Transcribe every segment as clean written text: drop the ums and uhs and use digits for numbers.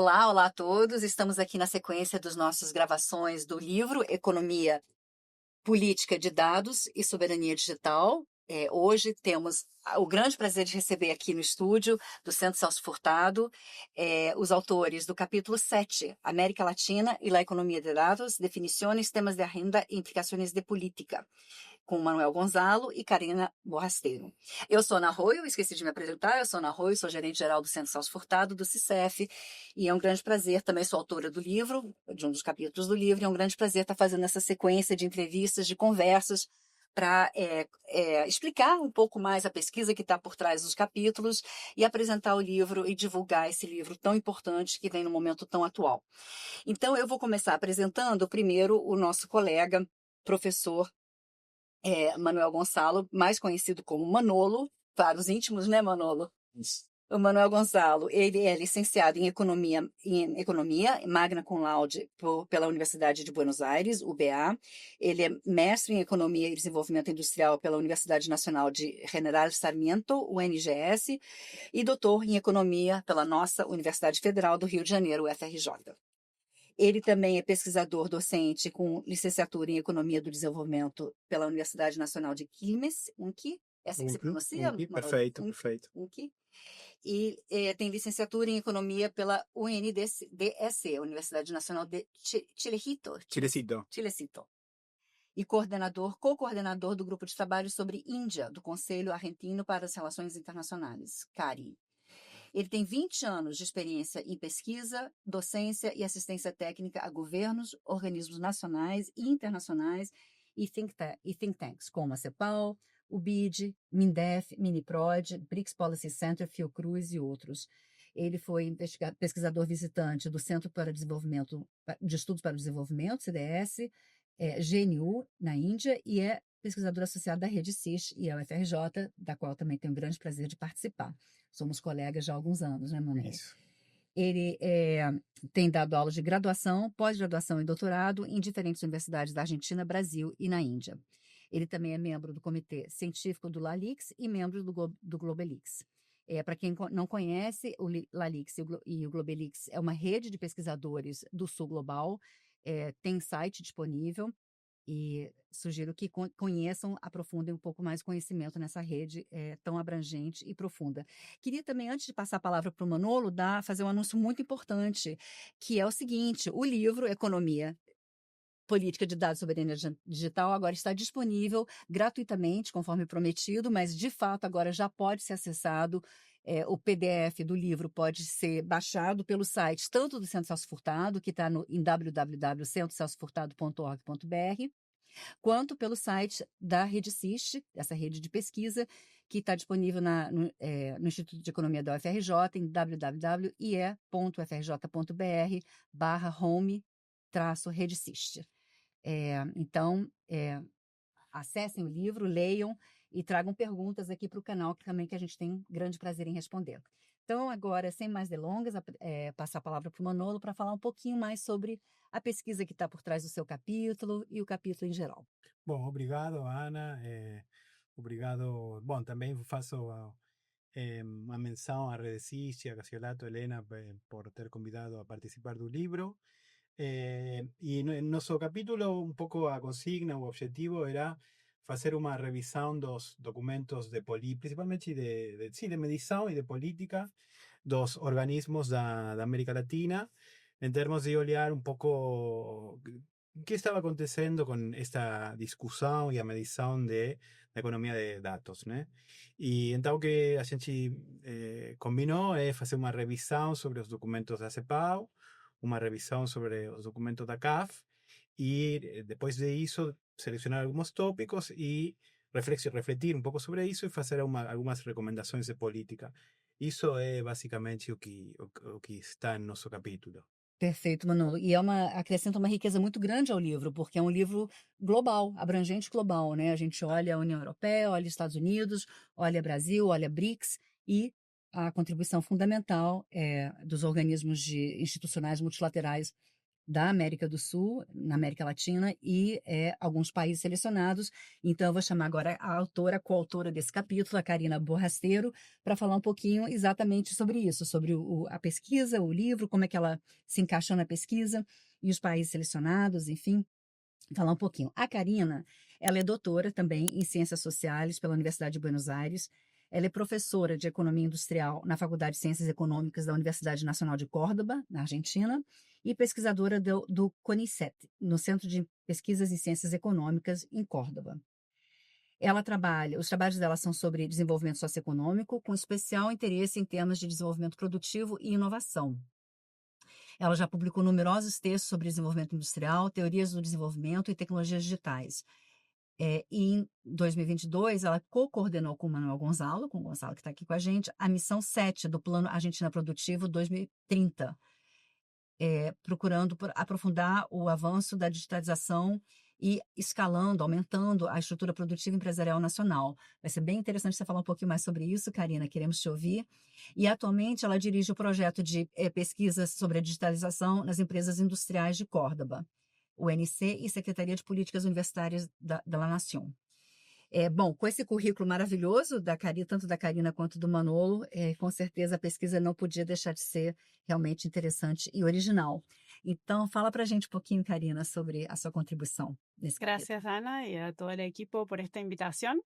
Olá, olá a todos. Estamos aqui na sequência das nossas gravações do livro Economia, Política de Dados e Soberania Digital. Hoje temos o grande prazer de receber aqui no estúdio do Centro Celso Furtado os autores do capítulo 7, América Latina e la Economia de Dados, definições, temas de agenda e implicações de política, com Manuel Gonzalo e Karina Borrasteiro. Eu sou Ana Arroio, esqueci de me apresentar, eu sou Ana Arroio, sou gerente-geral do Centro Celso Furtado, do CICEF, e é um grande prazer, também sou autora do livro, de um dos capítulos do livro, e é um grande prazer estar fazendo essa sequência de entrevistas, de conversas, para explicar um pouco mais a pesquisa que está por trás dos capítulos e apresentar o livro e divulgar esse livro tão importante que vem no momento tão atual. Então, eu vou começar apresentando primeiro o nosso colega, professor Manuel Gonzalo, mais conhecido como Manolo, para os íntimos, né, Manolo? Isso. O Manuel Gonzalo, ele é licenciado em Economia, magna cum laude pela Universidade de Buenos Aires, UBA. Ele é mestre em Economia e Desenvolvimento Industrial pela Universidade Nacional de General Sarmiento, UNGS, e doutor em Economia pela nossa Universidade Federal do Rio de Janeiro, UFRJ. Ele também é pesquisador docente com licenciatura em Economia do Desenvolvimento pela Universidade Nacional de Quilmes, UNQ, é assim que se pronuncia? Perfeito, perfeito. UNQ. E tem licenciatura em Economia pela UNDEC, Universidade Nacional de Chilecito. E co-coordenador do Grupo de Trabalho sobre Índia, do Conselho Argentino para as Relações Internacionais, CARI. Ele tem 20 anos de experiência em pesquisa, docência e assistência técnica a governos, organismos nacionais e internacionais e think tanks, como a CEPAL, o BID, MINDEF, MINIPROD, BRICS Policy Center, Fiocruz e outros. Ele foi pesquisador visitante do Centro de Estudos para o Desenvolvimento, CDS, GNU, na Índia, e é pesquisador associado da Rede CIS e a UFRJ, da qual também tenho o grande prazer de participar. Somos colegas já há alguns anos, né, Manuel? Isso. Ele tem dado aulas de graduação, pós-graduação e doutorado em diferentes universidades da Argentina, Brasil e na Índia. Ele também é membro do Comitê Científico do LALIX e membro do Globelix. Para quem não conhece, o LALIX e o Globelix é uma rede de pesquisadores do Sul Global, tem site disponível, e sugiro que conheçam, aprofundem um pouco mais o conhecimento nessa rede tão abrangente e profunda. Queria também, antes de passar a palavra para o Manolo, fazer um anúncio muito importante, que é o seguinte: o livro Economia, Política de Dados e Soberania Digital agora está disponível gratuitamente, conforme prometido, mas de fato agora já pode ser acessado. O PDF do livro pode ser baixado pelo site tanto do Centro Celso Furtado, que está em www.centrocelsofurtado.org.br, quanto pelo site da Rede CIST, essa rede de pesquisa, que está disponível no Instituto de Economia da UFRJ, em www.ufrj.br/home-redecist. Então, acessem o livro, leiam e tragam perguntas aqui para o canal, que também que a gente tem grande prazer em responder. Então, agora, sem mais delongas, passar a palavra para o Manolo para falar um pouquinho mais sobre a pesquisa que está por trás do seu capítulo e o capítulo em geral. Bom, obrigado, Ana. Obrigado. Bom, também faço uma menção a Redesist e a Casiolato Helena por ter convidado a participar do livro. E no nosso capítulo, um pouco a consigna, o objetivo era fazer uma revisão dos documentos principalmente de medição e de política dos organismos da América Latina, em termos de olhar um pouco o que estava acontecendo com esta discussão e a medição da economia de dados, né? E então o que a gente combinou é fazer uma revisão sobre os documentos da CEPAL, uma revisão sobre os documentos da CAF e depois disso selecionar alguns tópicos e refletir um pouco sobre isso e fazer algumas recomendações de política. Isso é basicamente o que está no nosso capítulo. Perfeito, Manolo. E acrescenta uma riqueza muito grande ao livro, porque é um livro global, abrangente global, né? A gente olha a União Europeia, olha os Estados Unidos, olha Brasil, olha BRICS e a contribuição fundamental dos organismos institucionais multilaterais da América do Sul, na América Latina e alguns países selecionados. Então, eu vou chamar agora a autora, coautora desse capítulo, a Karina Borrasteiro, para falar um pouquinho exatamente sobre isso, sobre a pesquisa, o livro, como é que ela se encaixou na pesquisa e os países selecionados, enfim, falar um pouquinho. A Karina, ela é doutora também em Ciências Sociais pela Universidade de Buenos Aires. Ela é professora de Economia Industrial na Faculdade de Ciências Econômicas da Universidade Nacional de Córdoba, na Argentina, e pesquisadora do CONICET, no Centro de Pesquisas em Ciências Econômicas, em Córdoba. Os trabalhos dela são sobre desenvolvimento socioeconômico, com especial interesse em temas de desenvolvimento produtivo e inovação. Ela já publicou numerosos textos sobre desenvolvimento industrial, teorias do desenvolvimento e tecnologias digitais. E em 2022, ela co-coordenou com o Manuel Gonzalo, com o Gonzalo que está aqui com a gente, a missão 7 do Plano Argentina Produtivo 2030, procurando aprofundar o avanço da digitalização e escalando, aumentando a estrutura produtiva empresarial nacional. Vai ser bem interessante você falar um pouquinho mais sobre isso, Karina, queremos te ouvir. E atualmente ela dirige o projeto de pesquisa sobre a digitalização nas empresas industriais de Córdoba, UNC e Secretaria de Políticas Universitárias da Nación. Bom, com esse currículo maravilhoso da Karina, tanto da Karina quanto do Manolo, com certeza a pesquisa não podia deixar de ser realmente interessante e original. Então, fala para a gente um pouquinho, Karina, sobre a sua contribución nesse capítulo. Gracias, Ana, y a todo el equipo por esta invitación.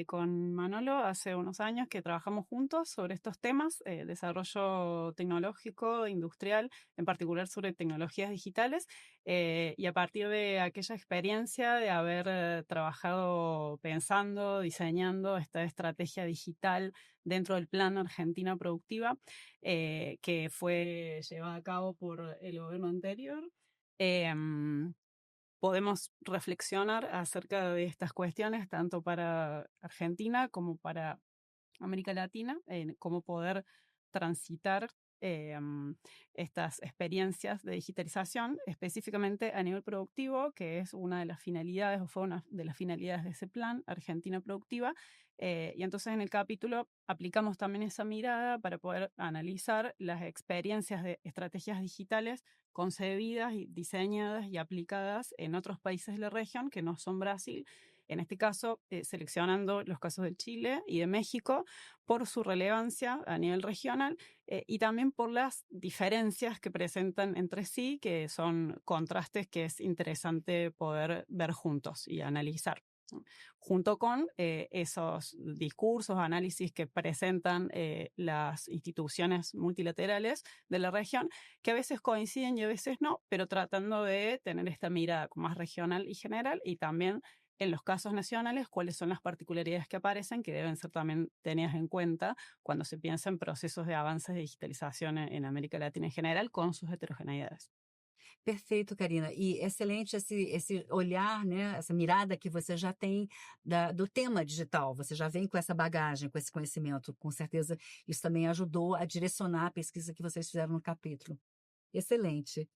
Con Manolo hace unos años que trabajamos juntos sobre estos temas, desarrollo tecnológico, industrial, en particular sobre tecnologías digitales, y a partir de aquella experiencia de haber trabajado pensando, diseñando esta estrategia digital dentro del Plan Argentina Productiva, que fue llevada a cabo por el gobierno anterior, podemos reflexionar acerca de estas cuestiones tanto para Argentina como para América Latina, en cómo poder transitar estas experiencias de digitalización, específicamente a nivel productivo, que es una de las finalidades, o fue una de las finalidades de ese plan, Argentina Productiva. Y entonces en el capítulo aplicamos también esa mirada para poder analizar las experiencias de estrategias digitales concebidas, y diseñadas y aplicadas en otros países de la región que no son Brasil. En este caso, seleccionando los casos de Chile y de México por su relevancia a nivel regional y también por las diferencias que presentan entre sí, que son contrastes que es interesante poder ver juntos y analizar, junto con esos discursos, análisis que presentan las instituciones multilaterales de la región, que a veces coinciden y a veces no, pero tratando de tener esta mirada más regional y general, y también en los casos nacionales, cuáles son las particularidades que aparecen, que deben ser también tenidas en cuenta cuando se piensa en procesos de avances de digitalización en América Latina en general, con sus heterogeneidades. Perfeito, Karina. E excelente esse olhar, né, essa mirada que você já tem do tema digital. Você já vem com essa bagagem, com esse conhecimento. Com certeza isso também ajudou a direcionar a pesquisa que vocês fizeram no capítulo. Excelente.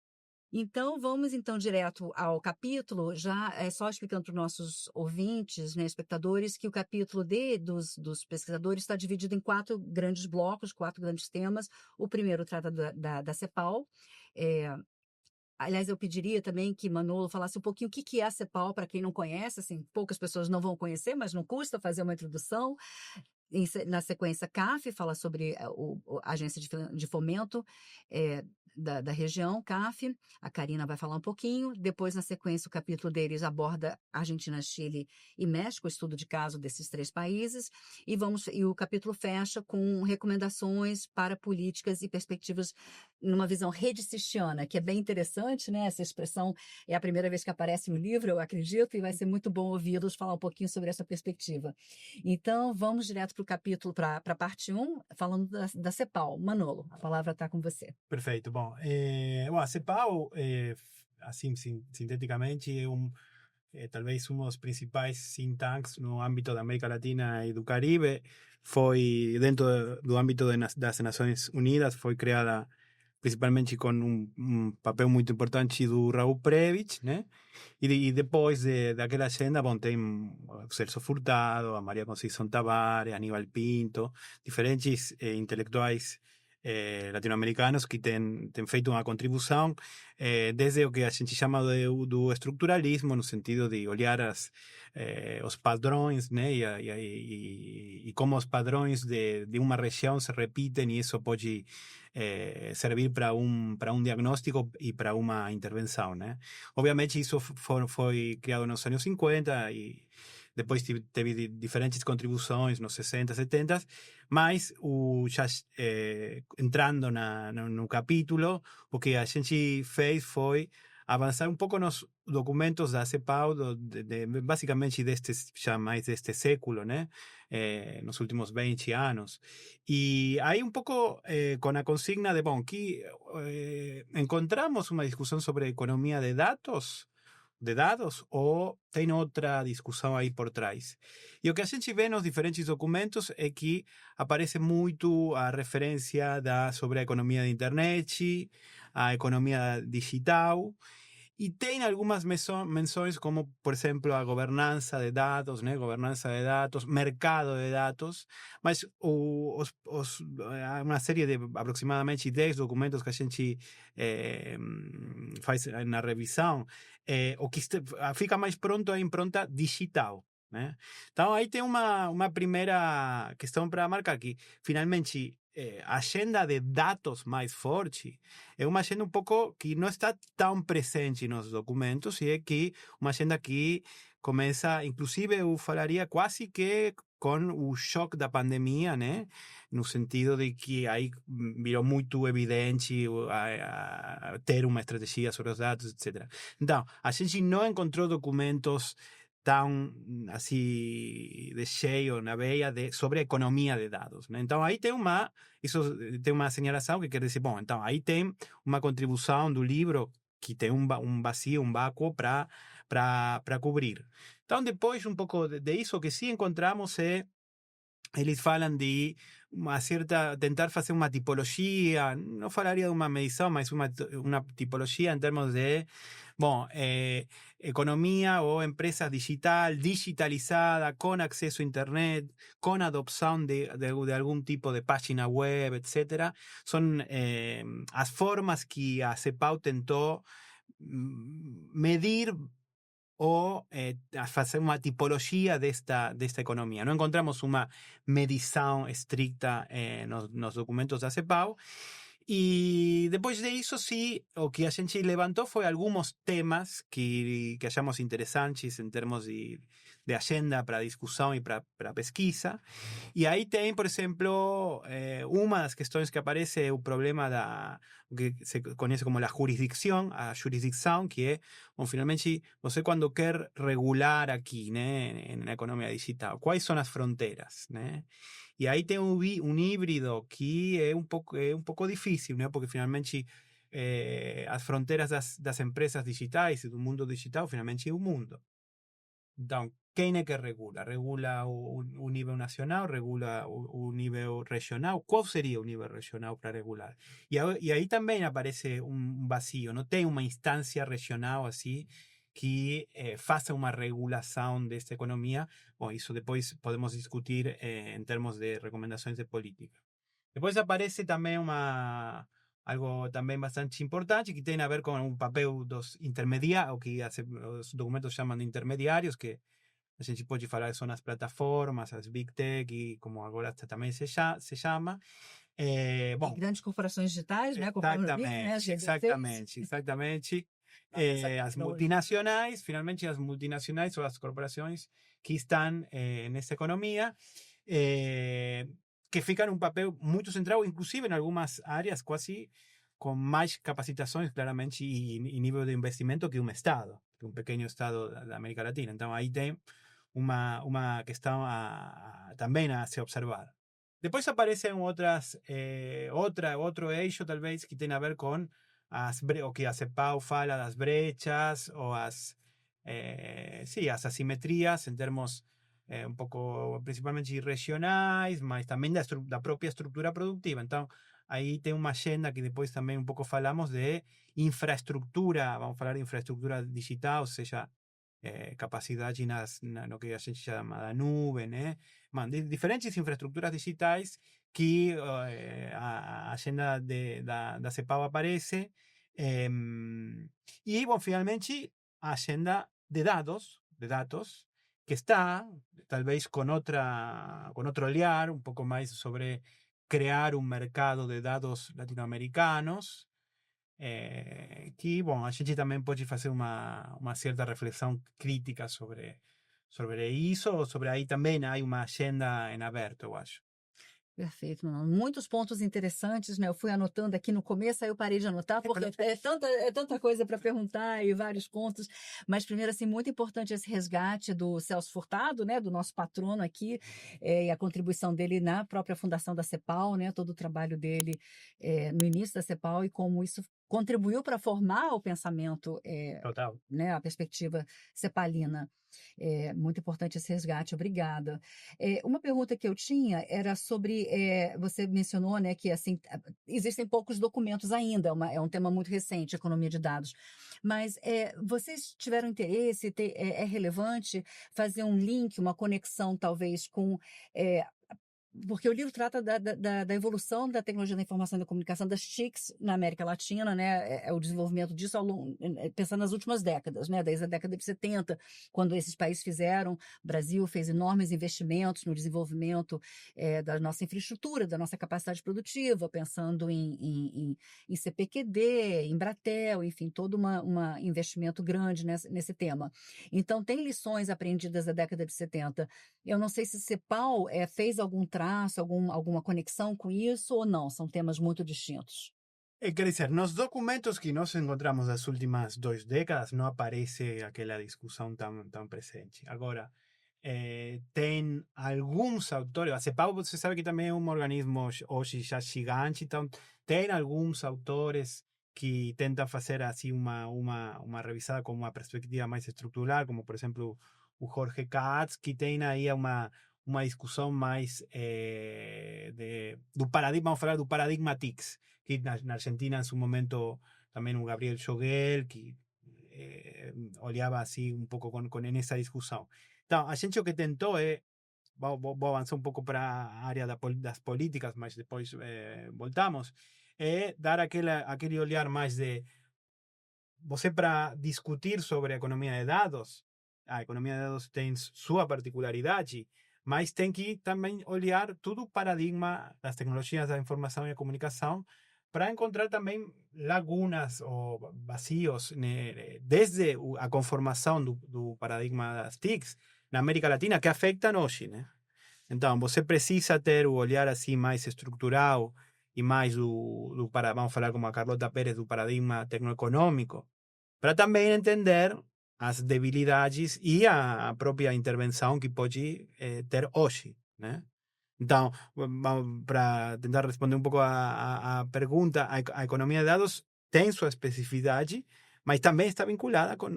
Então, vamos então direto ao capítulo, já só explicando para os nossos ouvintes, né, espectadores, que o capítulo dos pesquisadores está dividido em 4 grandes blocos, 4 grandes temas. O primeiro trata da CEPAL. Aliás, eu pediria também que Manolo falasse um pouquinho o que é a CEPAL, para quem não conhece, assim, poucas pessoas não vão conhecer, mas não custa fazer uma introdução. Na sequência, CAF fala sobre a Agência de Fomento da região, CAF. A Karina vai falar um pouquinho. Depois, na sequência, o capítulo deles aborda Argentina, Chile e México, o estudo de caso desses 3 países. E o capítulo fecha com recomendações para políticas e perspectivas numa visão redicistiana, que é bem interessante, né? Essa expressão é a primeira vez que aparece no livro, eu acredito, e vai ser muito bom ouvi-los falar um pouquinho sobre essa perspectiva. Então, vamos direto para o capítulo, para a parte 1, falando da CEPAL. Manolo, a palavra está com você. Perfeito. Bom, a CEPAL, assim, sinteticamente, é talvez um dos principais think tanks no âmbito da América Latina e do Caribe. Foi, dentro do âmbito das Nações Unidas, foi criada principalmente com papel muito importante do Raul Prebisch, né? E depois daquela agenda, bom, tem o Celso Furtado, a Maria Conceição Tavares, Aníbal Pinto, diferentes intelectuais latino-americanos que têm feito uma contribuição desde o que a gente chama do estruturalismo, no sentido de olhar os padrões, né, e como os padrões de uma região se repetem, e isso pode servir para um diagnóstico e para uma intervenção, né? Obviamente isso foi criado nos anos 50 e depois teve diferentes contribuições nos 60, 70, mas já entrando no capítulo, o que a gente fez foi avançar um pouco nos documentos da CEPAL, basicamente já mais deste século, né? Nos últimos 20 anos. E aí um pouco com a consigna de, bom, que encontramos uma discussão sobre economia de dados ou tem outra discussão aí por trás. E o que a gente vê nos diferentes documentos é que aparece muito a referência sobre a economia da internet, a economia digital, e tem algumas menções como, por exemplo, a governança de dados, né? Governança de dados, mercado de dados, mas há uma série de aproximadamente 10 documentos que a gente faz na revisão, o que fica mais pronto é a impronta digital, né? Então, aí tem uma primeira questão para marcar aqui. Finalmente, a agenda de dados mais forte é uma agenda um pouco que não está tão presente nos documentos, e é que uma agenda que começa, inclusive eu falaria quase que com o choque da pandemia, né? No sentido de que aí virou muito evidente ter uma estratégia sobre os dados, etc. Então, a gente não encontrou documentos tão assim de cheio na veia sobre a economia de dados, né? Então aí isso tem uma señalação que quer dizer, bom, então aí tem uma contribuição do livro que tem um vazio, um vácuo para cobrir. Então depois um pouco de isso, o que sim encontramos eles falam de tentar fazer uma tipologia, não falaria de uma medição, mas uma tipologia em termos de, bom, economia ou empresa digitalizada, com acesso a internet, com adopção de algum tipo de página web, etc. São as formas que a CEPAL tentou medir o fazer uma tipologia desta economia. Não encontramos uma medição estricta nos documentos da CEPAL. E depois disso, sim, o que a gente levantou foi alguns temas que achamos interessantes em termos de agenda para discussão e para pesquisa. E aí tem, por exemplo, uma das questões que aparece é o problema que se conhece como a jurisdicção, que é, bom, finalmente, você quando quer regular aqui, né, na economia digital, quais são as fronteiras, né? E aí tem um híbrido que é um pouco difícil, né? Porque finalmente as fronteiras das empresas digitais e do mundo digital finalmente é o mundo. Então, quem é que regula? Regula o nível nacional? Regula o nível regional? Qual seria o nível regional para regular? E aí também aparece um vazio. Não tem uma instância regional assim que faça uma regulação desta economia. Bom, isso depois podemos discutir em termos de recomendações de política. Depois aparece também algo também bastante importante que tem a ver com o papel dos intermediários, o que os documentos chamam de intermediários, que a gente pode falar são as plataformas, as Big Tech, e como agora também se chama. Bom, grandes corporações digitais, né? Conforme eu vi, né? Exatamente. As multinacionais, finalmente as multinacionais ou as corporações que estão nessa economia, que ficam um papel muito central, inclusive em algumas áreas quase com mais capacitações, claramente, e nível de investimento que um Estado, que um pequeno Estado da América Latina. Então aí tem uma questão também a se observar. Depois aparecem outro eixo, talvez, que tem a ver com o que a CEPAL fala das brechas ou as assimetrias em termos um pouco, principalmente regionais, mas também da própria estrutura produtiva. Então, aí tem uma agenda que depois também um pouco falamos de infraestrutura, vamos falar de infraestrutura digital, ou seja, capacidade no que a gente chama da nuvem, né? Diferentes infraestruturas digitais que a agenda da CEPAL aparece. E, bom, finalmente, a agenda de dados, que está, talvez con otro olhar, un poco más sobre crear un mercado de dados latinoamericanos, que, bom, a gente também pode fazer uma certa reflexão crítica sobre isso, sobre aí também há uma agenda em aberto, eu acho. Perfeito, Manuel. Muitos pontos interessantes, né? Eu fui anotando aqui no começo, aí eu parei de anotar, porque é tanta coisa para perguntar e vários pontos. Mas, primeiro, assim, muito importante esse resgate do Celso Furtado, né? Do nosso patrono aqui, e a contribuição dele na própria fundação da CEPAL, né? Todo o trabalho dele no início da CEPAL e como isso contribuiu para formar o pensamento, Total. né? A perspectiva cepalina. É muito importante esse resgate, obrigada. Uma pergunta que eu tinha era sobre, você mencionou, né, que assim, existem poucos documentos ainda, é um tema muito recente, economia de dados, mas vocês tiveram interesse, é relevante fazer um link, uma conexão talvez com... porque o livro trata da evolução da tecnologia da informação e da comunicação, das TICs na América Latina, né? O desenvolvimento disso ao longo, pensando nas últimas décadas, né? Desde a década de 70, quando esses países fizeram, o Brasil fez enormes investimentos no desenvolvimento da nossa infraestrutura, da nossa capacidade produtiva, pensando em CPQD, em Bratel, enfim, todo um investimento grande nesse tema. Então, tem lições aprendidas da década de 70. Eu não sei se CEPAL fez algum traço, alguma conexão com isso ou não, são temas muito distintos. Quer dizer, nos documentos que nós encontramos das últimas 2 décadas não aparece aquela discussão tão presente. Agora, tem alguns autores, a CEPAL você sabe que também é um organismo hoje já gigante, então tem alguns autores que tentam fazer assim uma revisada com uma perspectiva mais estrutural, como por exemplo o Jorge Katz, que tem aí uma discussão mais do paradigma, vamos falar do paradigma TICS, que na Argentina en su momento también un Gabriel Joguel, que olhava assim um pouco en essa discussão. Então, a gente o que tentou vou avançar um pouco para a área das políticas, mas depois voltamos, dar aquele olhar mais de você para discutir sobre a economia de dados. A economia de dados tem sua particularidade, mas tem que também olhar todo o paradigma das tecnologias da informação e da comunicação para encontrar também lagunas ou vazios, né, desde a conformação do paradigma das TICs na América Latina, que afetam hoje, né? Então, você precisa ter o olhar assim mais estrutural e mais vamos falar como a Carlota Pérez, do paradigma tecnoeconômico, para também entender as debilidades e a própria intervenção que pode ter hoje, né? Então, para tentar responder um pouco a pergunta, a economia de dados tem sua especificidade, mas também está vinculada com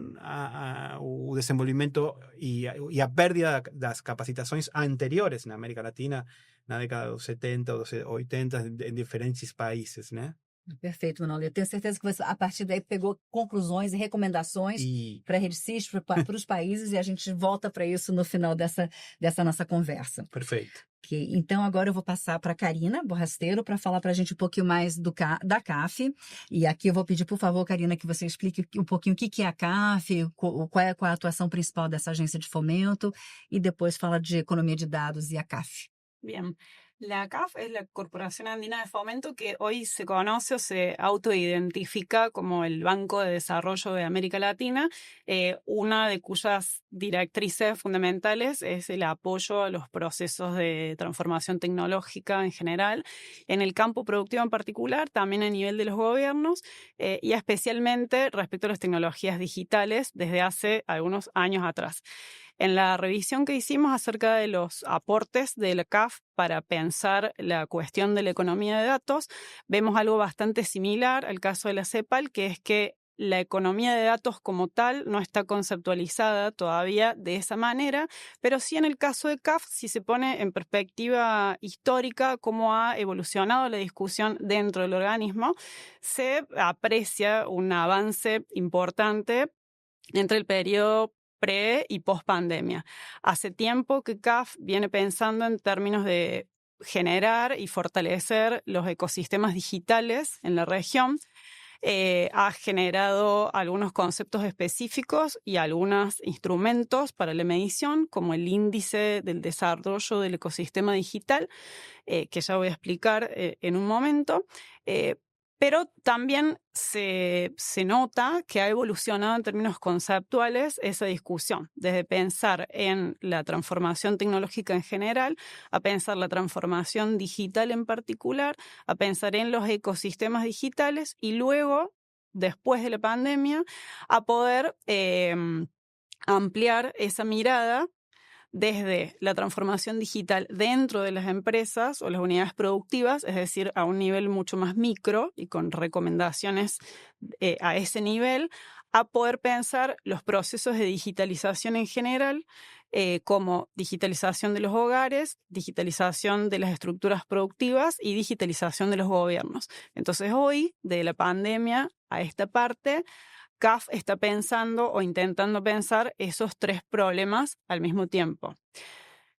o desenvolvimento e a pérdida das capacitações anteriores na América Latina, na década dos 70, dos 80, em diferentes países, né? Perfeito, Manuel. Eu tenho certeza que você, a partir daí, pegou conclusões e recomendações para a Rede CIS, para os países, e a gente volta para isso no final dessa nossa conversa. Perfeito. Okay. Então, agora eu vou passar para a Karina Borrasteiro para falar para a gente um pouquinho mais da CAF. E aqui eu vou pedir, por favor, Karina, que você explique um pouquinho o que é a CAF, qual é a atuação principal dessa agência de fomento, e depois fala de economia de dados e a CAF. Bien. La CAF es la Corporación Andina de Fomento que hoy se conoce o se autoidentifica como el Banco de Desarrollo de América Latina, una de cuyas directrices fundamentales es el apoyo a los procesos de transformación tecnológica en general, en el campo productivo en particular, también a nivel de los gobiernos y especialmente respecto a las tecnologías digitales desde hace algunos años atrás. En la revisión que hicimos acerca de los aportes de la CAF para pensar la cuestión de la economía de datos, vemos algo bastante similar al caso de la CEPAL, que es que la economía de datos como tal no está conceptualizada todavía de esa manera, pero sí en el caso de CAF, si se pone en perspectiva histórica cómo ha evolucionado la discusión dentro del organismo, se aprecia un avance importante entre el periodo pre y post pandemia. Hace tiempo que CAF viene pensando en términos de generar y fortalecer los ecosistemas digitales en la región. Ha generado algunos conceptos específicos y algunos instrumentos para la medición, como el índice del desarrollo del ecosistema digital, que ya voy a explicar en un momento. Pero también se nota que ha evolucionado en términos conceptuales esa discusión, desde pensar en la transformación tecnológica en general, a pensar la transformación digital en particular, a pensar en los ecosistemas digitales y luego, después de la pandemia, a poder ampliar esa mirada desde la transformación digital dentro de las empresas o las unidades productivas, es decir, a un nivel mucho más micro y con recomendaciones a ese nivel, a poder pensar los procesos de digitalización en general, como digitalización de los hogares, digitalización de las estructuras productivas y digitalización de los gobiernos. Entonces hoy, de la pandemia a esta parte, CAF está pensando o intentando pensar esos tres problemas al mismo tiempo.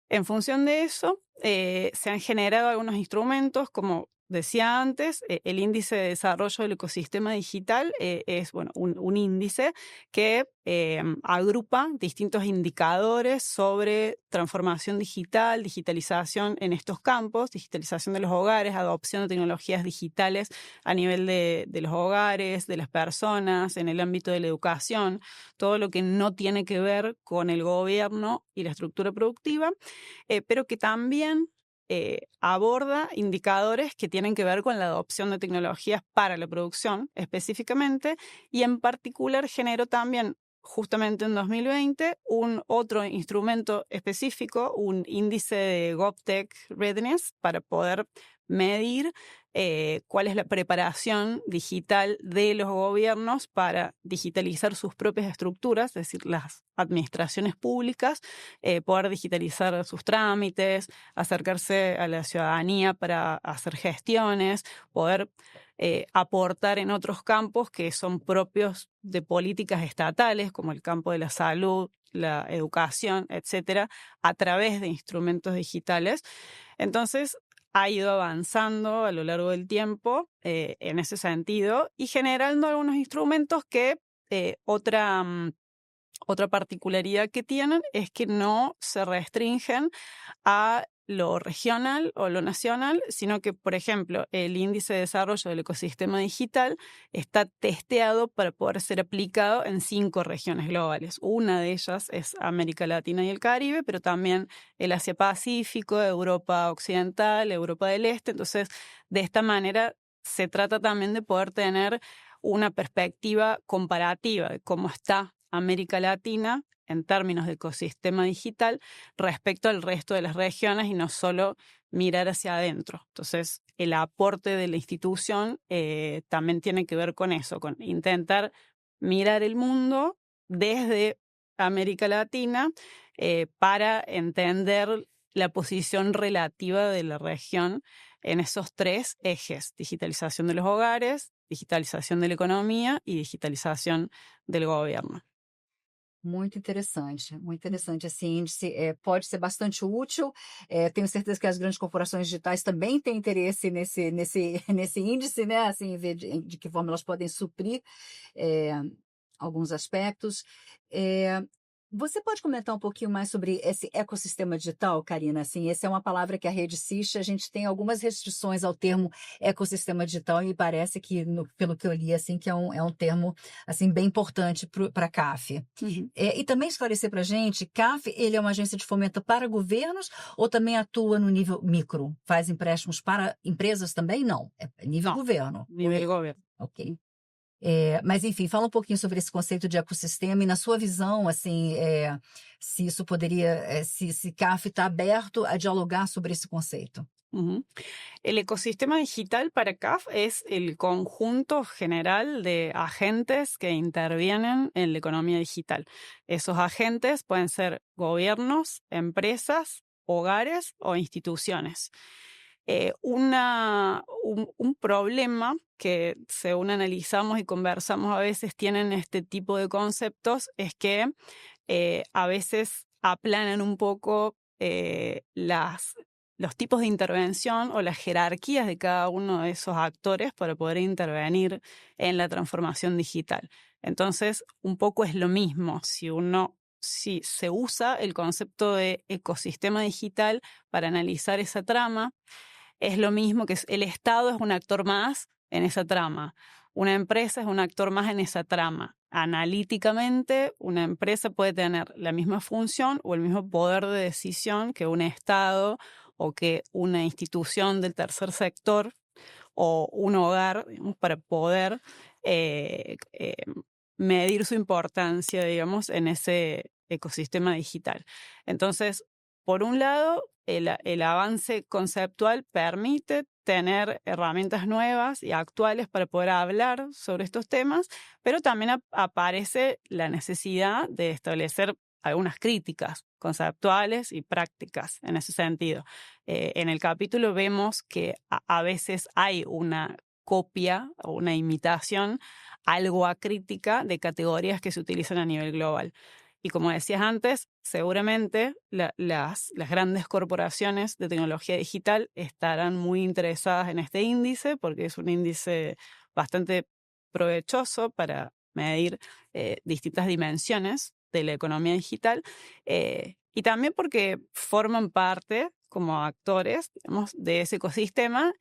En función de eso, se han generado algunos instrumentos, como decía antes, el índice de desarrollo del ecosistema digital es un índice que agrupa distintos indicadores sobre transformación digital, digitalización en estos campos, digitalización de los hogares, adopción de tecnologías digitales a nivel de los hogares, de las personas, en el ámbito de la educación, todo lo que no tiene que ver con el gobierno y la estructura productiva, pero que también aborda indicadores que tienen que ver con la adopción de tecnologías para la producción específicamente, y en particular generó también justamente en 2020 un otro instrumento específico, un índice de GovTech Readiness, para poder medir cuál es la preparación digital de los gobiernos para digitalizar sus propias estructuras, es decir, las administraciones públicas, poder digitalizar sus trámites, acercarse a la ciudadanía para hacer gestiones, poder aportar en otros campos que son propios de políticas estatales, como el campo de la salud, la educación, etcétera, a través de instrumentos digitales. Entonces, ha ido avanzando a lo largo del tiempo en ese sentido y generando algunos instrumentos que otra particularidad que tienen es que no se restringen a lo regional o lo nacional, sino que, por ejemplo, el índice de desarrollo del ecosistema digital está testeado para poder ser aplicado en 5 regiones globales. Una de ellas es América Latina y el Caribe, pero también el Asia-Pacífico, Europa Occidental, Europa del Este. Entonces, de esta manera se trata también de poder tener una perspectiva comparativa de cómo está América Latina en términos de ecosistema digital respecto al resto de las regiones y no solo mirar hacia adentro. Entonces, el aporte de la institución también tiene que ver con eso, con intentar mirar el mundo desde América Latina para entender la posición relativa de la región en esos 3 ejes: digitalización de los hogares, digitalização da economia e digitalização do governo. Muito interessante. Esse índice pode ser bastante útil. Tenho certeza que as grandes corporações digitais também têm interesse nesse índice, né? Assim, ver de que forma elas podem suprir alguns aspectos. Você pode comentar um pouquinho mais sobre esse ecossistema digital, Karina? Assim, essa é uma palavra que a Rede CIST, a gente tem algumas restrições ao termo ecossistema digital, e me parece que, pelo que eu li, assim, que é um termo assim, bem importante para a CAF. Uhum. E também esclarecer para a gente, CAF, ele é uma agência de fomento para governos ou também atua no nível micro? Faz empréstimos para empresas também? Não, é nível Não. governo. Nível governo. Ok. Mas, enfim, fala um pouquinho sobre esse conceito de ecossistema e, na sua visão, assim, se isso poderia, se CAF está aberto a dialogar sobre esse conceito. Uhum. El ecosistema digital para CAF es el conjunto general de agentes que intervienen en la economía digital. Esos agentes pueden ser gobiernos, empresas, hogares o instituciones. Un problema que, según analizamos y conversamos, a veces tienen este tipo de conceptos es que a veces aplanan un poco los tipos de intervención o las jerarquías de cada uno de esos actores para poder intervenir en la transformación digital. Entonces, un poco es lo mismo si se usa el concepto de ecosistema digital para analizar esa trama, es lo mismo que el Estado es un actor más en esa trama. Una empresa es un actor más en esa trama. Analíticamente, una empresa puede tener la misma función o el mismo poder de decisión que un Estado o que una institución del tercer sector o un hogar, digamos, para poder medir su importancia, digamos, en ese ecosistema digital. Entonces, por un lado, el avance conceptual permite tener herramientas nuevas y actuales para poder hablar sobre estos temas, pero también aparece la necesidad de establecer algunas críticas conceptuales y prácticas en ese sentido. En el capítulo vemos que a veces hay una copia o una imitación algo acrítica de categorías que se utilizan a nivel global. Y como decías antes, seguramente las grandes corporaciones de tecnología digital estarán muy interesadas en este índice porque es un índice bastante provechoso para medir distintas dimensiones de la economía digital y también porque forman parte como actores, digamos, de ese ecosistema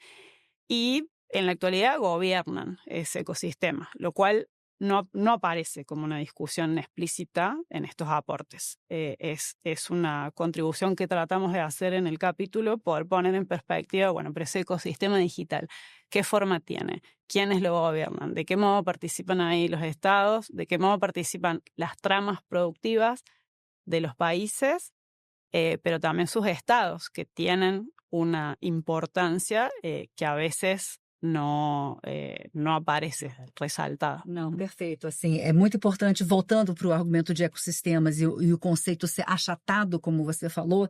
y en la actualidad gobiernan ese ecosistema, lo cual no aparece como una discusión explícita en estos aportes. Es una contribución que tratamos de hacer en el capítulo, poder poner en perspectiva, bueno, pero ese ecosistema digital, ¿qué forma tiene? ¿Quiénes lo gobiernan? ¿De qué modo participan ahí los estados? ¿De qué modo participan las tramas productivas de los países? Pero también sus estados, que tienen una importancia que a veces não aparece resaltada. Não, perfeito. Assim, é muito importante, voltando para o argumento de ecossistemas e o conceito ser achatado, como você falou,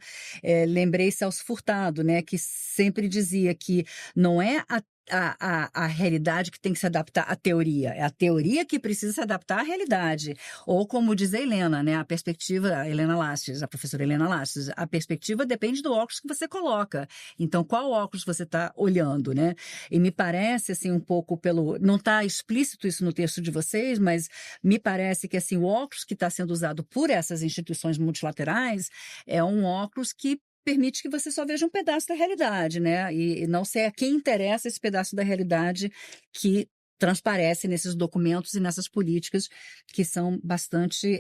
lembrei Celso Furtado, né, que sempre dizia que não é a realidade que tem que se adaptar à teoria, é a teoria que precisa se adaptar à realidade. Ou como diz a Helena, né, a perspectiva, a Helena Lastes, a professora Helena Lastes, a perspectiva depende do óculos que você coloca. Então, qual óculos você está olhando, né? E me parece, assim, um pouco não está explícito isso no texto de vocês, mas me parece que, assim, o óculos que está sendo usado por essas instituições multilaterais é um óculos que permite que você só veja um pedaço da realidade, né? E não sei a quem interessa esse pedaço da realidade que transparece nesses documentos e nessas políticas que são bastante,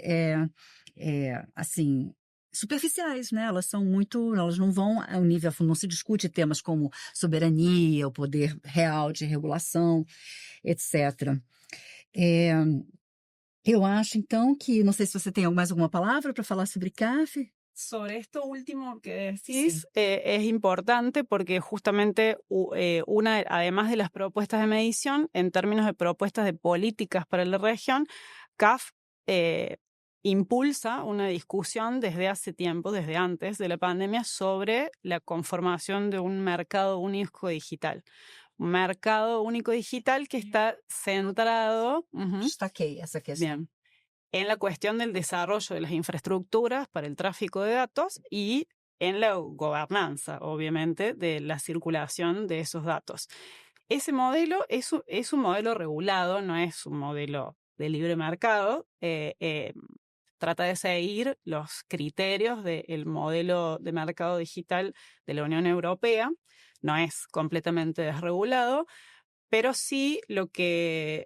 assim, superficiais, né? Elas não vão ao nível, não se discute temas como soberania, o poder real de regulação, etc. Eu acho, então, que, não sei se você tem mais alguma palavra para falar sobre CAF. Sobre esto último que decís, es importante porque justamente además de las propuestas de medición, en términos de propuestas de políticas para la región, CAF impulsa una discusión desde hace tiempo, desde antes de la pandemia, sobre la conformación de un mercado único digital. Un mercado único digital que está centrado... Destaquei essa questão. Bien. En la cuestión del desarrollo de las infraestructuras para el tráfico de datos y en la gobernanza, obviamente, de la circulación de esos datos. Ese modelo es un modelo regulado, no es un modelo de libre mercado. Trata de seguir los criterios del modelo de mercado digital de la Unión Europea. No es completamente desregulado, pero sí lo que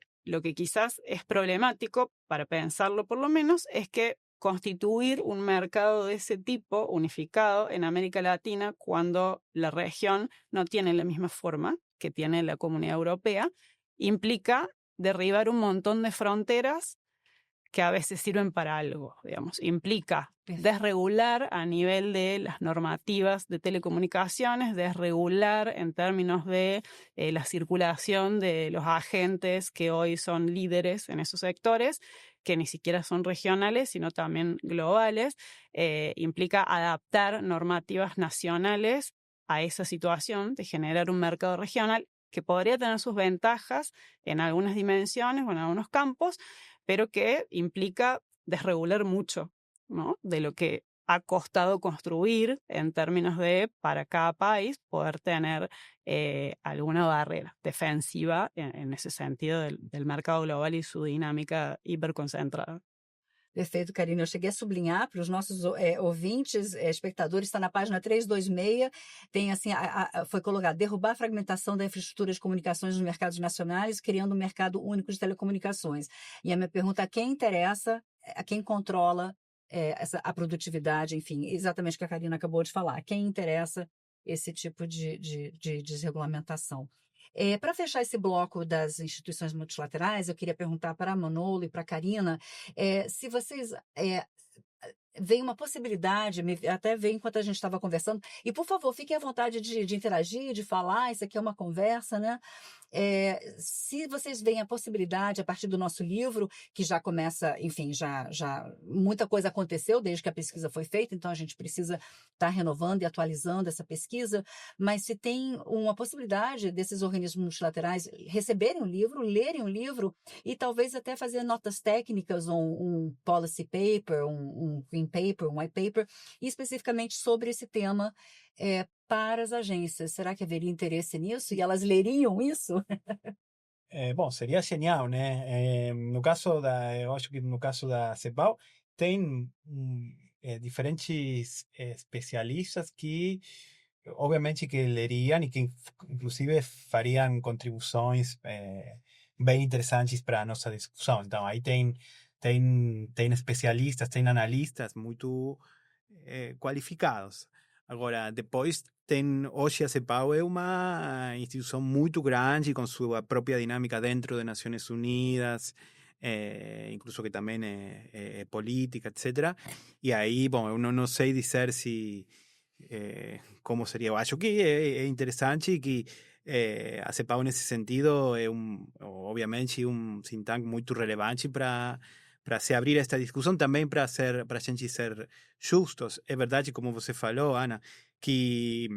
quizás es problemático, para pensarlo por lo menos, es que constituir un mercado de ese tipo unificado en América Latina cuando la región no tiene la misma forma que tiene la Comunidad Europea, implica derribar un montón de fronteras que a veces sirven para algo, digamos. Implica desregular a nivel de las normativas de telecomunicaciones, desregular en términos de la circulación de los agentes que hoy son líderes en esos sectores, que ni siquiera son regionales, sino también globales. Implica adaptar normativas nacionales a esa situación de generar un mercado regional que podría tener sus ventajas en algunas dimensiones o en algunos campos, pero que implica desregular mucho ¿no? De lo que ha costado construir en términos de, para cada país, poder tener alguna barrera defensiva en ese sentido del mercado global y su dinámica hiperconcentrada. Perfeito, Karina. Eu cheguei a sublinhar para os nossos ouvintes, espectadores, está na página 326, tem assim, foi colocado derrubar a fragmentação da infraestrutura de comunicações nos mercados nacionais, criando um mercado único de telecomunicações. E a minha pergunta é: a quem interessa, a quem controla a produtividade, enfim, exatamente o que a Karina acabou de falar, a quem interessa esse tipo de desregulamentação. Para fechar esse bloco das instituições multilaterais, eu queria perguntar para a Manolo e para a Karina se vocês veio uma possibilidade, até veio enquanto a gente estava conversando, e por favor, fiquem à vontade de interagir, de falar, isso aqui é uma conversa, né? Se vocês veem a possibilidade, a partir do nosso livro, que já começa, enfim, já muita coisa aconteceu desde que a pesquisa foi feita, então a gente precisa estar renovando e atualizando essa pesquisa, mas se tem uma possibilidade desses organismos multilaterais receberem o livro, lerem o livro e talvez até fazer notas técnicas, um policy paper, um green paper, um white paper, especificamente sobre esse tema para as agências. Será que haveria interesse nisso? E elas leriam isso? Bom, seria genial, né? No caso eu acho que no caso da CEPAL, tem diferentes especialistas que, obviamente, que leriam e que, inclusive, fariam contribuições bem interessantes para a nossa discussão. Então, aí tem especialistas, tem analistas muito qualificados. Agora, depois hoje a CEPAL é uma instituição muito grande, com sua própria dinâmica dentro das Nações Unidas, incluso que também é política, etc. E aí, bom, eu não sei dizer se como seria. Eu acho que é interessante que a CEPAL, nesse sentido, é obviamente um think tank muito relevante para se abrir esta discussão, também para a gente ser justos. É verdade, como você falou, Ana, que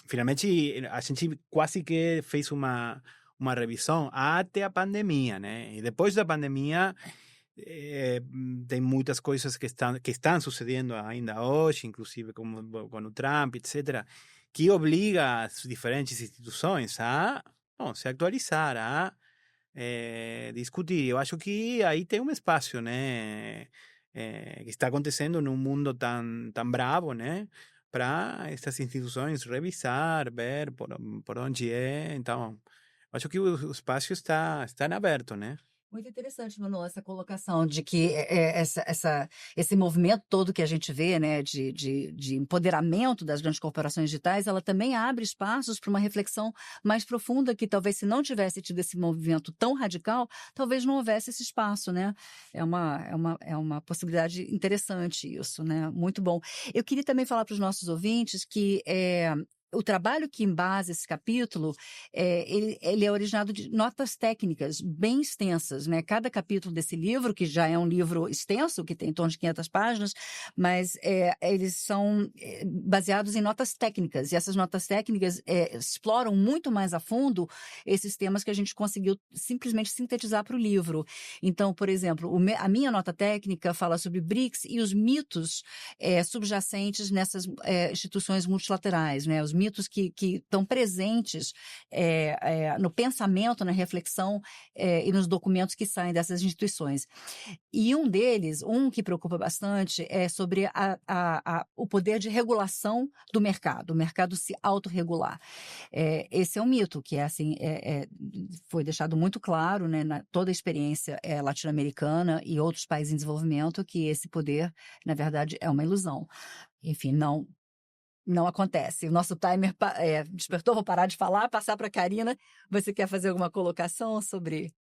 finalmente a gente quase que fez uma revisão até a pandemia, né? E depois da pandemia tem muitas coisas que estão sucedendo ainda hoje, inclusive com o Trump, etc., que obriga as diferentes instituições a se atualizar, a discutir. Eu acho que aí tem um espaço, né, que está acontecendo num mundo tão bravo, né, para essas instituições revisar, ver por onde é. Então, acho que o espaço está aberto, né? Muito interessante, Manu, essa colocação de que esse movimento todo que a gente vê, né, de empoderamento das grandes corporações digitais, ela também abre espaços para uma reflexão mais profunda que talvez se não tivesse tido esse movimento tão radical, talvez não houvesse esse espaço, né? É uma possibilidade interessante isso, né? Muito bom. Eu queria também falar para os nossos ouvintes que o trabalho que embasa esse capítulo, ele é originado de notas técnicas bem extensas, né? Cada capítulo desse livro, que já é um livro extenso, que tem em torno de 500 páginas, mas eles são baseados em notas técnicas, e essas notas técnicas exploram muito mais a fundo esses temas que a gente conseguiu simplesmente sintetizar para o livro. Então, por exemplo, a minha nota técnica fala sobre BRICS e os mitos subjacentes nessas instituições multilaterais, né? Os mitos que estão presentes no pensamento, na reflexão e nos documentos que saem dessas instituições. E um deles, que preocupa bastante, é sobre o poder de regulação do mercado, o mercado se autorregular. Esse é um mito que foi deixado muito claro, né, na toda a experiência latino-americana e outros países em desenvolvimento, que esse poder, na verdade, é uma ilusão. Enfim, não acontece. O nosso timer despertou, vou parar de falar, passar para a Karina. Você quer fazer alguma colocação sobre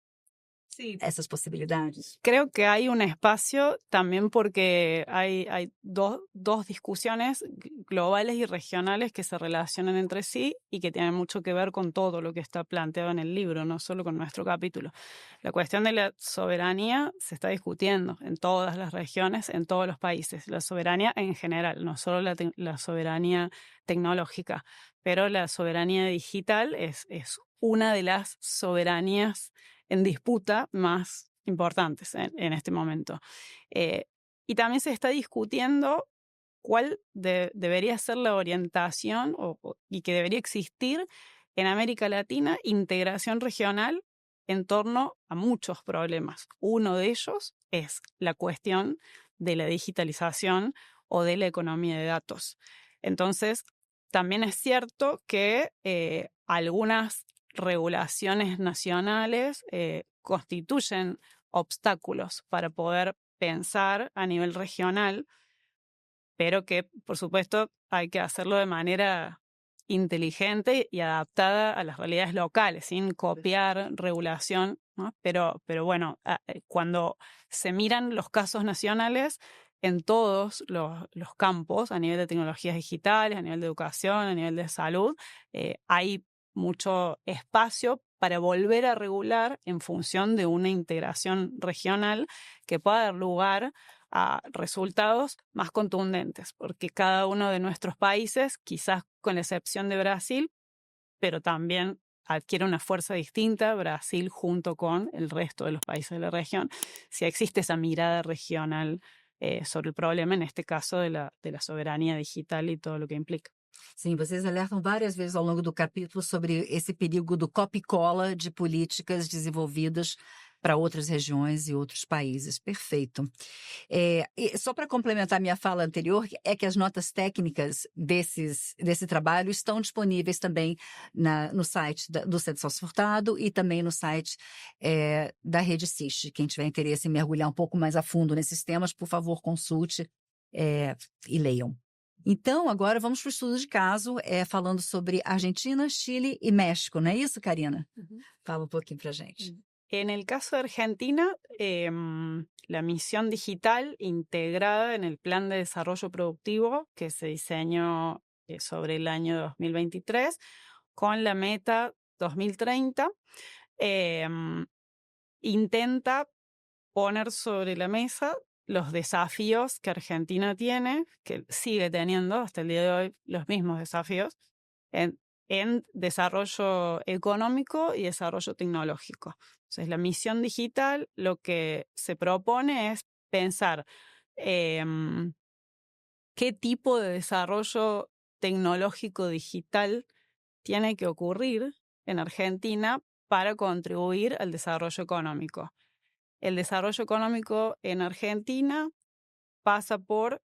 esas posibilidades? Creo que hay un espacio también porque hay dos discusiones globales y regionales que se relacionan entre sí y que tienen mucho que ver con todo lo que está planteado en el libro, no solo con nuestro capítulo. La cuestión de la soberanía se está discutiendo en todas las regiones, en todos los países. La soberanía en general, no solo la soberanía tecnológica, pero la soberanía digital es una de las soberanías en disputa más importantes en este momento. Y también se está discutiendo cuál debería ser la orientación y que debería existir en América Latina integración regional en torno a muchos problemas. Uno de ellos es la cuestión de la digitalización o de la economía de datos. Entonces, también es cierto que algunas regulaciones nacionales constituyen obstáculos para poder pensar a nivel regional, pero que, por supuesto, hay que hacerlo de manera inteligente y adaptada a las realidades locales, sin copiar regulación, ¿no? Pero bueno, cuando se miran los casos nacionales en todos los campos, a nivel de tecnologías digitales, a nivel de educación, a nivel de salud, hay mucho espacio para volver a regular en función de una integración regional que pueda dar lugar a resultados más contundentes, porque cada uno de nuestros países, quizás con la excepción de Brasil, pero también adquiere una fuerza distinta, Brasil junto con el resto de los países de la región, si existe esa mirada regional sobre el problema, en este caso de la soberanía digital y todo lo que implica. Sim, vocês alertam várias vezes ao longo do capítulo sobre esse perigo do copia e cola de políticas desenvolvidas para outras regiões e outros países. Perfeito. E só para complementar minha fala anterior, é que as notas técnicas desse trabalho estão disponíveis também no site do Centro Celso Furtado e também no site da Rede CIST. Quem tiver interesse em mergulhar um pouco mais a fundo nesses temas, por favor, consulte e leiam. Então, agora vamos para o estudo de caso, falando sobre Argentina, Chile e México, não é isso, Karina? Fala um pouquinho para a gente. En el caso de Argentina, la misión digital integrada en el Plan de Desarrollo Productivo que se diseñó sobre el año 2023 con la meta 2030, intenta poner sobre la mesa los desafíos que Argentina tiene, que sigue teniendo hasta el día de hoy los mismos desafíos, en desarrollo económico y desarrollo tecnológico. Entonces, la misión digital lo que se propone es pensar qué tipo de desarrollo tecnológico digital tiene que ocurrir en Argentina para contribuir al desarrollo económico. El desarrollo económico en Argentina pasa por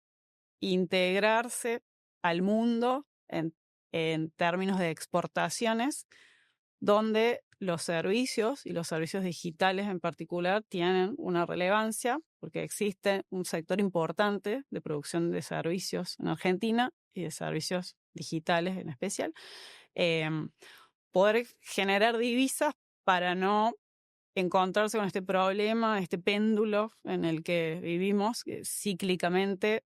integrarse al mundo en términos de exportaciones, donde los servicios y los servicios digitales en particular tienen una relevancia porque existe un sector importante de producción de servicios en Argentina y de servicios digitales en especial. Poder generar divisas para no encontrarse con este problema, este péndulo en el que vivimos cíclicamente.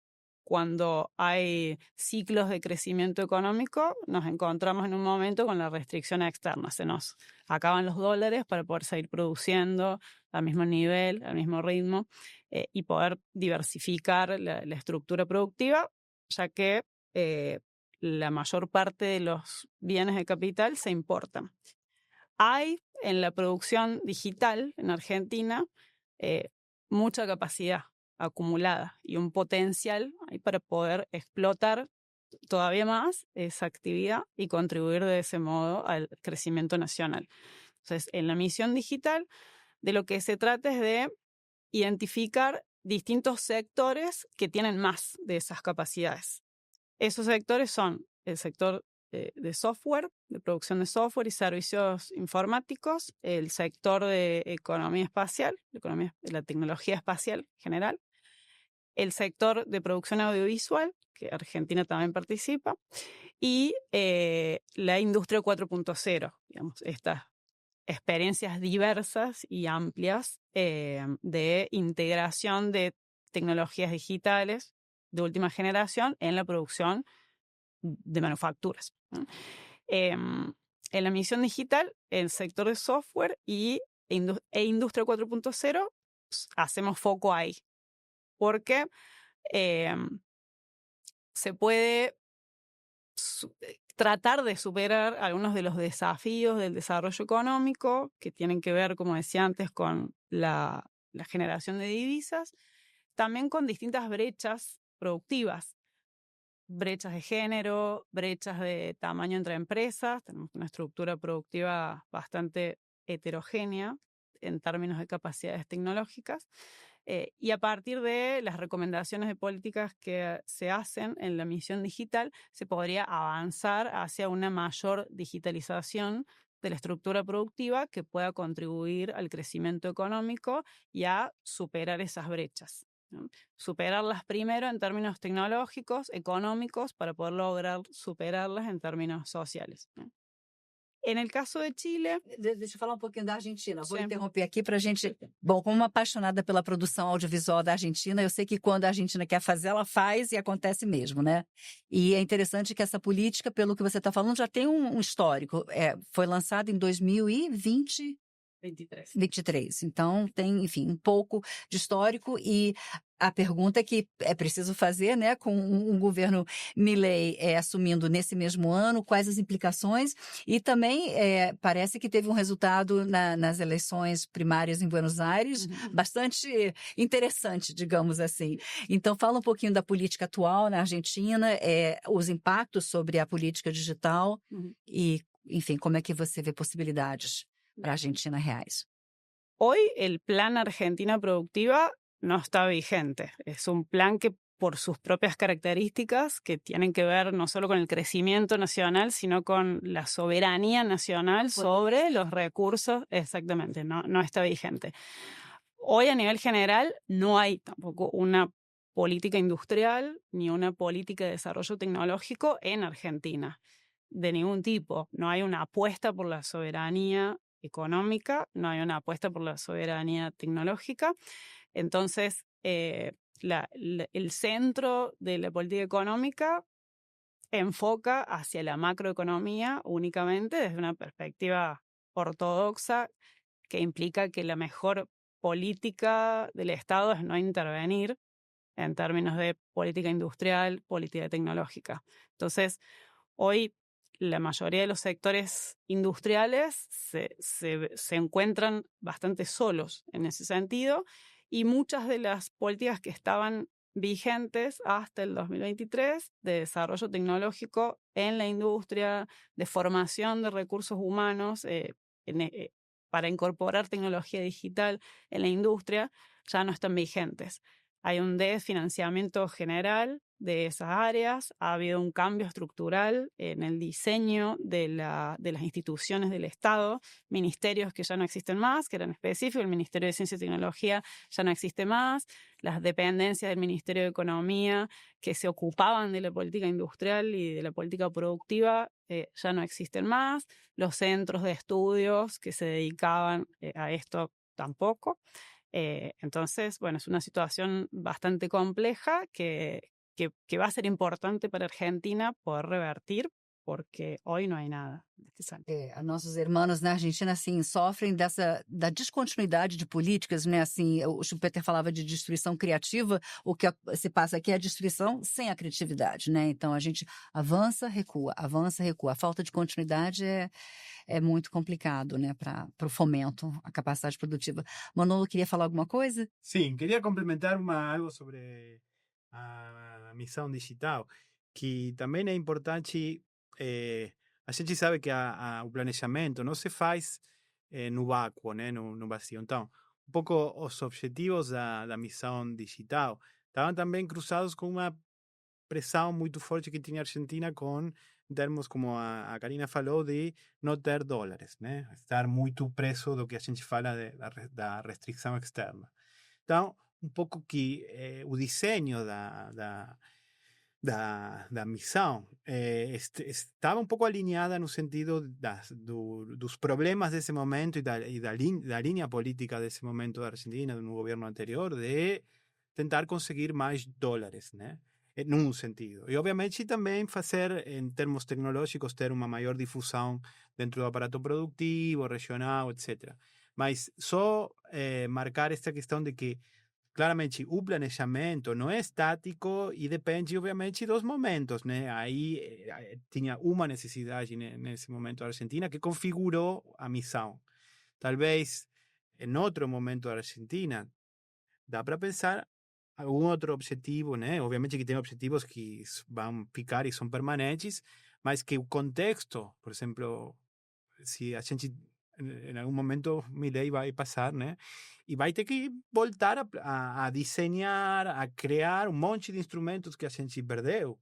Cuando hay ciclos de crecimiento económico, nos encontramos en un momento con la restricción externa. Se nos acaban los dólares para poder seguir produciendo al mismo nivel, al mismo ritmo, y poder diversificar la estructura productiva, ya que la mayor parte de los bienes de capital se importan. Hay en la producción digital en Argentina mucha capacidad acumulada y un potencial ahí para poder explotar todavía más esa actividad y contribuir de ese modo al crecimiento nacional. Entonces, en la misión digital, de lo que se trata es de identificar distintos sectores que tienen más de esas capacidades. Esos sectores son el sector de software, de producción de software y servicios informáticos, el sector de economía espacial, la tecnología espacial en general, el sector de producción audiovisual, que Argentina también participa, y la industria 4.0, digamos, estas experiencias diversas y amplias de integración de tecnologías digitales de última generación en la producción de manufacturas. En la misión digital, el sector de software e industria 4.0, hacemos foco ahí, porque se puede tratar de superar algunos de los desafíos del desarrollo económico que tienen que ver, como decía antes, con la generación de divisas. también con distintas brechas productivas, brechas de género, brechas de tamaño entre empresas. Tenemos una estructura productiva bastante heterogénea en términos de capacidades tecnológicas. Y a partir de las recomendaciones de políticas que se hacen en la misión digital, se podría avanzar hacia una mayor digitalización de la estructura productiva que pueda contribuir al crecimiento económico y a superar esas brechas, ¿no? Superarlas primero en términos tecnológicos, económicos, para poder lograr superarlas en términos sociales, ¿no? En el caso de Chile... Deixa eu falar um pouquinho da Argentina. Vou Sim. interromper aqui para a gente... Bom, como uma apaixonada pela produção audiovisual da Argentina, eu sei que quando a Argentina quer fazer, ela faz e acontece mesmo, né? E é interessante que essa política, pelo que você está falando, já tem um histórico. Foi lançada em 2020... 23. Então, tem, enfim, um pouco de histórico e a pergunta que é preciso fazer, né, com um governo Milei assumindo nesse mesmo ano, quais as implicações, e também parece que teve um resultado nas eleições primárias em Buenos Aires bastante interessante, digamos assim. Então, fala um pouquinho da política atual na Argentina, os impactos sobre a política digital e, enfim, como é que você vê possibilidades para Argentina reais. Hoy el plan Argentina Productiva no está vigente. Es un plan que por sus propias características, que tienen que ver no solo con el crecimiento nacional, sino con la soberanía nacional sobre los recursos, exactamente, no está vigente. Hoy a nivel general no hay tampoco una política industrial ni una política de desarrollo tecnológico en Argentina, de ningún tipo. No hay una apuesta por la soberanía económica, no hay una apuesta por la soberanía tecnológica. Entonces, el centro de la política económica enfoca hacia la macroeconomía únicamente desde una perspectiva ortodoxa, que implica que la mejor política del Estado es no intervenir en términos de política industrial, política tecnológica. Entonces, hoy la mayoría de los sectores industriales se encuentran bastante solos en ese sentido, y muchas de las políticas que estaban vigentes hasta el 2023 de desarrollo tecnológico en la industria, de formación de recursos humanos para incorporar tecnología digital en la industria, ya no están vigentes. Hay un desfinanciamiento general de esas áreas, ha habido un cambio estructural en el diseño de las instituciones del Estado, ministerios que ya no existen más, que eran específicos, el Ministerio de Ciencia y Tecnología ya no existe más, las dependencias del Ministerio de Economía que se ocupaban de la política industrial y de la política productiva ya no existen más, los centros de estudios que se dedicaban a esto tampoco. Entonces, bueno, es una situación bastante compleja que va a ser importante para Argentina poder revertir, porque hoy no hay nada desse sentido. Nossos irmãos na Argentina, assim, sofrem da descontinuidade de políticas, né? Assim, o Schumpeter falava de destruição criativa, o que se passa aqui é a destruição sem a criatividade, né? Então, a gente avança, recua. A falta de continuidade é muito complicado, né? Para o fomento, a capacidade produtiva. Manolo, queria falar alguma coisa? Sim, queria complementar algo sobre a missão digital, que também é importante. A gente sabe que o planejamento não se faz no vácuo, né, no vazio. Então, um pouco os objetivos da missão digital estavam também cruzados com uma pressão muito forte que tinha a Argentina em termos, como a Karina falou, de não ter dólares, né? Estar muito preso do que a gente fala da restrição externa. Então, um pouco que o desenho da missão estava um pouco alinhada no sentido dos problemas desse momento e da linha política desse momento da Argentina, no governo anterior, de tentar conseguir mais dólares, né? Num sentido. E, obviamente, também fazer, em termos tecnológicos, ter uma maior difusão dentro do aparato produtivo, regional, etc. Mas só marcar esta questão de que, claramente, o planejamento não é estático e depende, obviamente, dos momentos, né? Aí tinha uma necessidade nesse momento da Argentina que configurou a missão. Talvez, em outro momento da Argentina, dá para pensar algum outro objetivo, né? Obviamente que tem objetivos que vão ficar e são permanentes, mas que o contexto, por exemplo, se a gente em algum momento Milei vai passar, né? E vai ter que voltar a desenhar, a criar um monte de instrumentos que a gente perdeu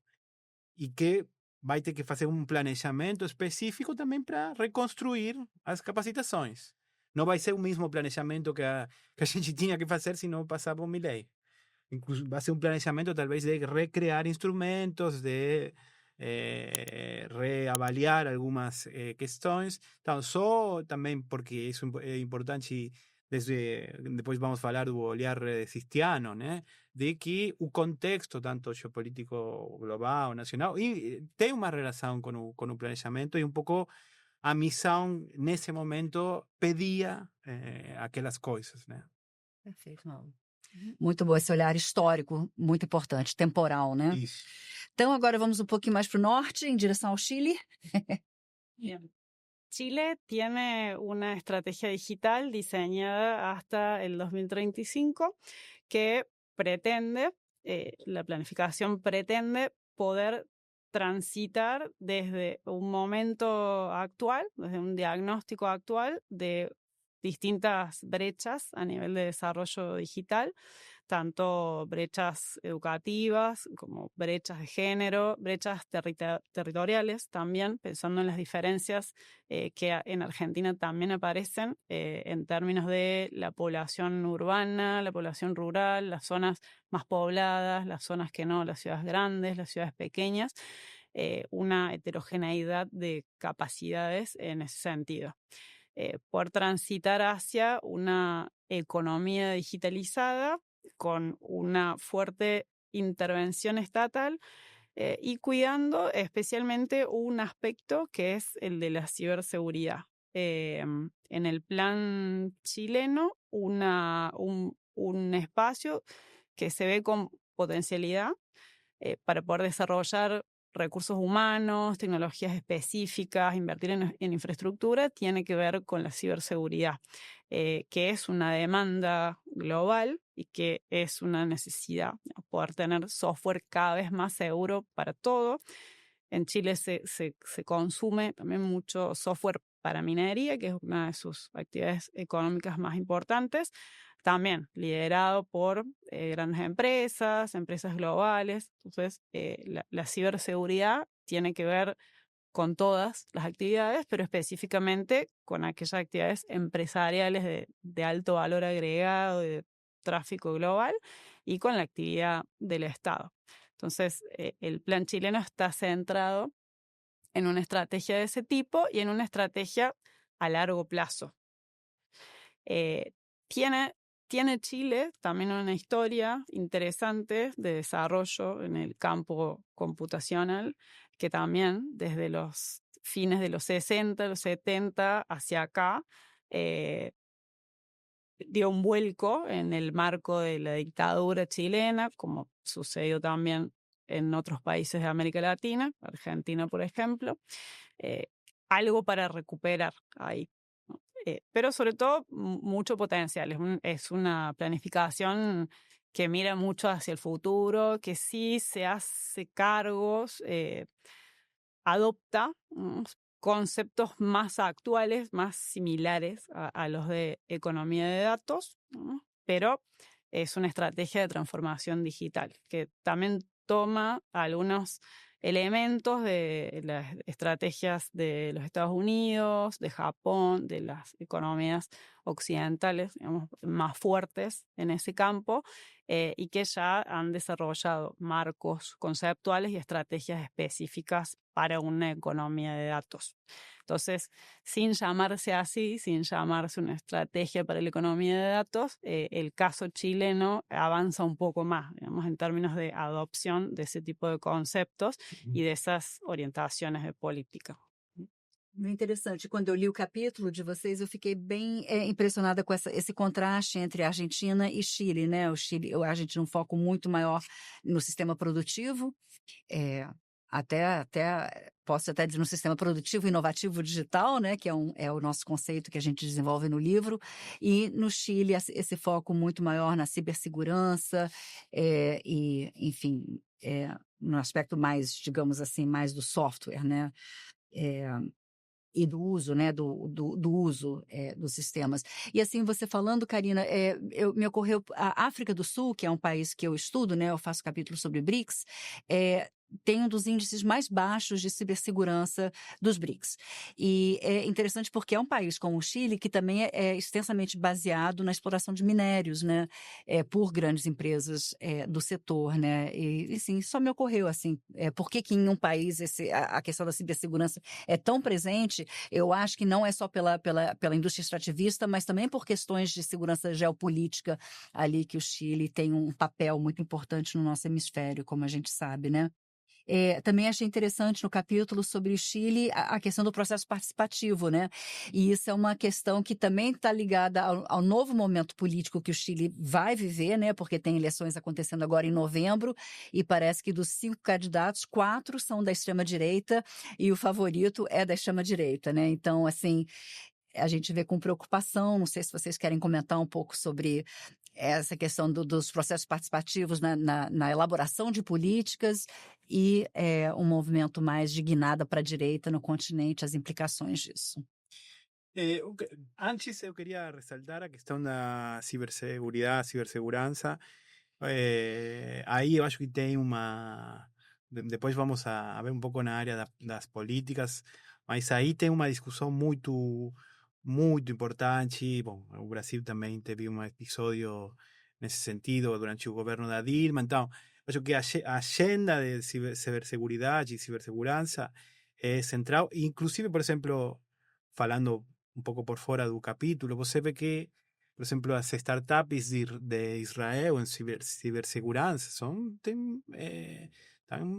e que vai ter que fazer um planejamento específico também para reconstruir as capacitações. Não vai ser o mesmo planejamento que a gente tinha que fazer se não passava o Milei. Incluso va a ser un planteamiento tal vez de recrear instrumentos, de reavaliar algunas questões. Então, só também porque isso é importante, depois vamos falar do olhar resistiano, né? De que o contexto, tanto geopolítico global, nacional, e tem uma relação com o planejamento e um pouco a missão, nesse momento, pedia aquelas coisas, né? Perfeito, não. Muito bom esse olhar histórico, muito importante, temporal, né? Isso. Então, agora vamos um pouquinho mais para o norte, em direção ao Chile. Bien. Chile tiene una estrategia digital diseñada hasta el 2035 que pretende, la planificación pretende poder transitar desde un momento actual, desde un diagnóstico actual de distintas brechas a nivel de desarrollo digital, tanto brechas educativas como brechas de género, brechas territoriales también, pensando en las diferencias que en Argentina también aparecen en términos de la población urbana, la población rural, las zonas más pobladas, las zonas que no, las ciudades grandes, las ciudades pequeñas, una heterogeneidad de capacidades en ese sentido. Por transitar hacia una economía digitalizada con una fuerte intervención estatal y cuidando especialmente un aspecto que es el de la ciberseguridad. En el plan chileno, un espacio que se ve con potencialidad para poder desarrollar recursos humanos, tecnologías específicas, invertir en infraestructura, tiene que ver con la ciberseguridad, que es una demanda global y que es una necesidad, ¿no? Poder tener software cada vez más seguro para todo. En Chile se consume también mucho software para minería, que es una de sus actividades económicas más importantes, también liderado por grandes empresas globales. Entonces, la ciberseguridad tiene que ver con todas las actividades, pero específicamente con aquellas actividades empresariales de alto valor agregado, de tráfico global, y con la actividad del Estado. Entonces, el plan chileno está centrado en una estrategia de ese tipo y en una estrategia a largo plazo. Tiene Chile también una historia interesante de desarrollo en el campo computacional, que también desde los fines de los 60, los 70 hacia acá, dio un vuelco en el marco de la dictadura chilena, como sucedió también en otros países de América Latina, Argentina, por ejemplo. Algo para recuperar ahí. Pero sobre todo mucho potencial. Es una planificación que mira mucho hacia el futuro, que sí se hace cargos, adopta conceptos más actuales, más similares a los de economía de datos, ¿no? Pero es una estrategia de transformación digital que también toma algunos elementos de las estrategias de los Estados Unidos, de Japón, de las economías occidentales, digamos, más fuertes en ese campo, y que ya han desarrollado marcos conceptuales y estrategias específicas para una economía de datos. Entonces, sin llamarse así, sin llamarse una estrategia para la economía de datos, el caso chileno avanza un poco más, digamos, en términos de adopción de ese tipo de conceptos y de esas orientaciones de política. Muito interessante. Quando eu li o capítulo de vocês, eu fiquei bem impressionada com esse contraste entre Argentina e Chile, né? A Argentina um foco muito maior no sistema produtivo, até posso até dizer, no sistema produtivo inovativo digital, né, que é o nosso conceito que a gente desenvolve no livro, e no Chile esse foco muito maior na cibersegurança, e, enfim, no aspecto mais, digamos assim, mais do software, né, e do uso, né, do uso dos sistemas. E assim, você falando, Karina, me ocorreu a África do Sul, que é um país que eu estudo, né, eu faço capítulo sobre BRICS, tem um dos índices mais baixos de cibersegurança dos BRICS. E é interessante porque é um país como o Chile que também é extensamente baseado na exploração de minérios, né, por grandes empresas do setor, né, e sim, só me ocorreu assim, por que em um país a questão da cibersegurança é tão presente. Eu acho que não é só pela indústria extrativista, mas também por questões de segurança geopolítica ali que o Chile tem um papel muito importante no nosso hemisfério, como a gente sabe, né? Também achei interessante no capítulo sobre o Chile a questão do processo participativo, né? E isso é uma questão que também está ligada ao novo momento político que o Chile vai viver, né? Porque tem eleições acontecendo agora em novembro e parece que dos 5 candidatos, 4 são da extrema-direita e o favorito é da extrema-direita, né? Então, assim, a gente vê com preocupação, não sei se vocês querem comentar um pouco sobre essa questão dos processos participativos na elaboração de políticas e um movimento mais de guinada para a direita no continente, as implicações disso. Antes eu queria ressaltar a questão da cibersegurança. Aí eu acho que tem uma... Depois vamos a ver um pouco na área das políticas, mas aí tem uma discussão muito importante. Bom, o Brasil também teve um episódio nesse sentido durante o governo da Dilma. Então, acho que a agenda de ciberseguridade e cibersegurança é central. Inclusive, por exemplo, falando um pouco por fora do capítulo, você vê que, por exemplo, as startups de Israel em cibersegurança estão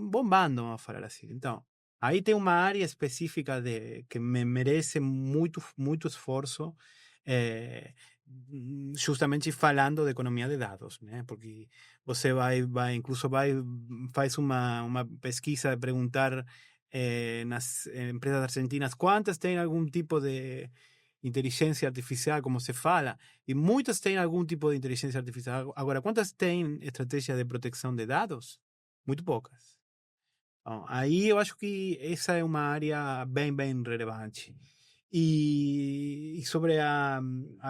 bombando, vamos falar assim. Então, aí tem uma área específica que merece muito esforço, justamente falando de economia de dados, né? Porque você incluso faz uma pesquisa de perguntar nas empresas argentinas quantas têm algum tipo de inteligência artificial, como se fala, e muitas têm algum tipo de inteligência artificial. Agora, quantas têm estratégia de proteção de dados? Muito poucas. Bom, aí eu acho que essa é uma área bem relevante. E sobre a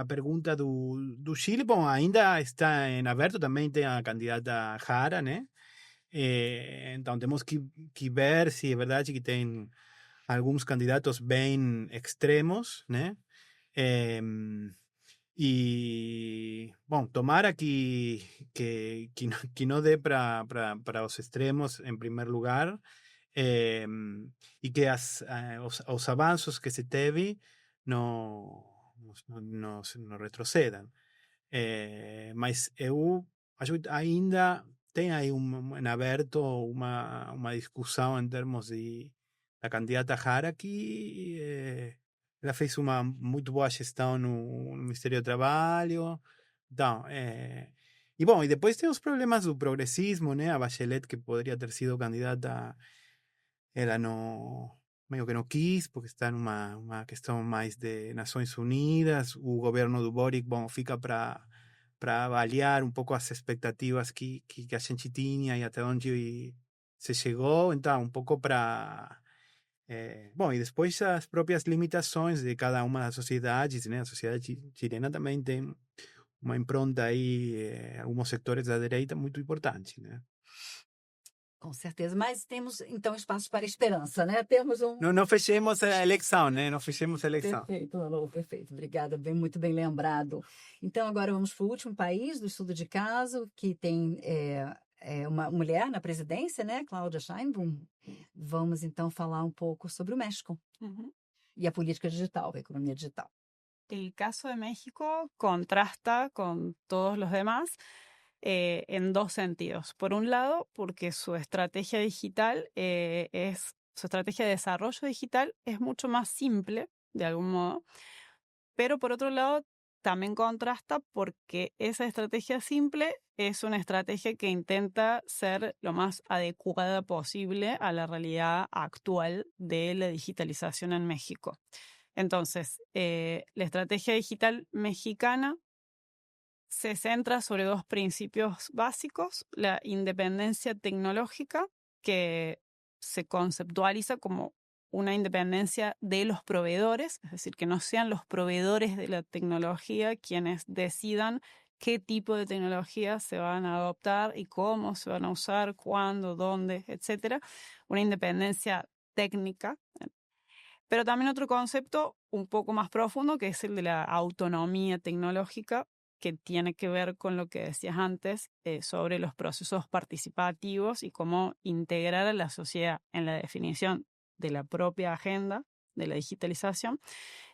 pergunta do Chile, bom, ainda está em aberto, também tem a candidata Jara, né? Então temos que ver se é verdade que tem alguns candidatos bem extremos, né? E, bom, tomara que não dê para os extremos em primeiro lugar, e que os avanços que se teve não retrocedam. Mas eu acho que ainda tem aí em aberto uma discussão em termos da candidata Jara que ela fez uma muito boa gestão no Ministério do Trabalho. Então, e bom, e depois tem os problemas do progressismo, né? A Bachelet, que poderia ter sido candidata, ela meio que não quis, porque está numa questão mais de Nações Unidas. O governo do Boric, bom, fica para avaliar um pouco as expectativas que a gente tinha e até onde se chegou. Então, um pouco para... bom, e depois as próprias limitações de cada uma das sociedades, né? A sociedade chilena também tem uma impronta aí, alguns setores da direita muito importante, né? Com certeza, mas temos então espaço para esperança, né? Temos um... Não fechemos a eleição, né? Não fechemos a eleição. Perfeito, Alô, perfeito. Obrigada, muito bem lembrado. Então, agora vamos para o último país do estudo de caso, que tem uma mulher na presidência, né? Cláudia Sheinbaum. Vamos, então, falar um pouco sobre o México y a política digital, a economía digital. El caso de México contrasta con todos los demás en dos sentidos. Por un lado, porque su estrategia digital su estrategia de desarrollo digital es mucho más simple, de algún modo, pero por otro lado, también contrasta porque esa estrategia simple es una estrategia que intenta ser lo más adecuada posible a la realidad actual de la digitalización en México. Entonces, la estrategia digital mexicana se centra sobre dos principios básicos: la independencia tecnológica, que se conceptualiza como una independencia de los proveedores, es decir, que no sean los proveedores de la tecnología quienes decidan qué tipo de tecnología se van a adoptar y cómo se van a usar, cuándo, dónde, etcétera. Una independencia técnica. Pero también otro concepto un poco más profundo, que es el de la autonomía tecnológica, que tiene que ver con lo que decías antes sobre los procesos participativos y cómo integrar a la sociedad en la definición de la propia agenda de la digitalización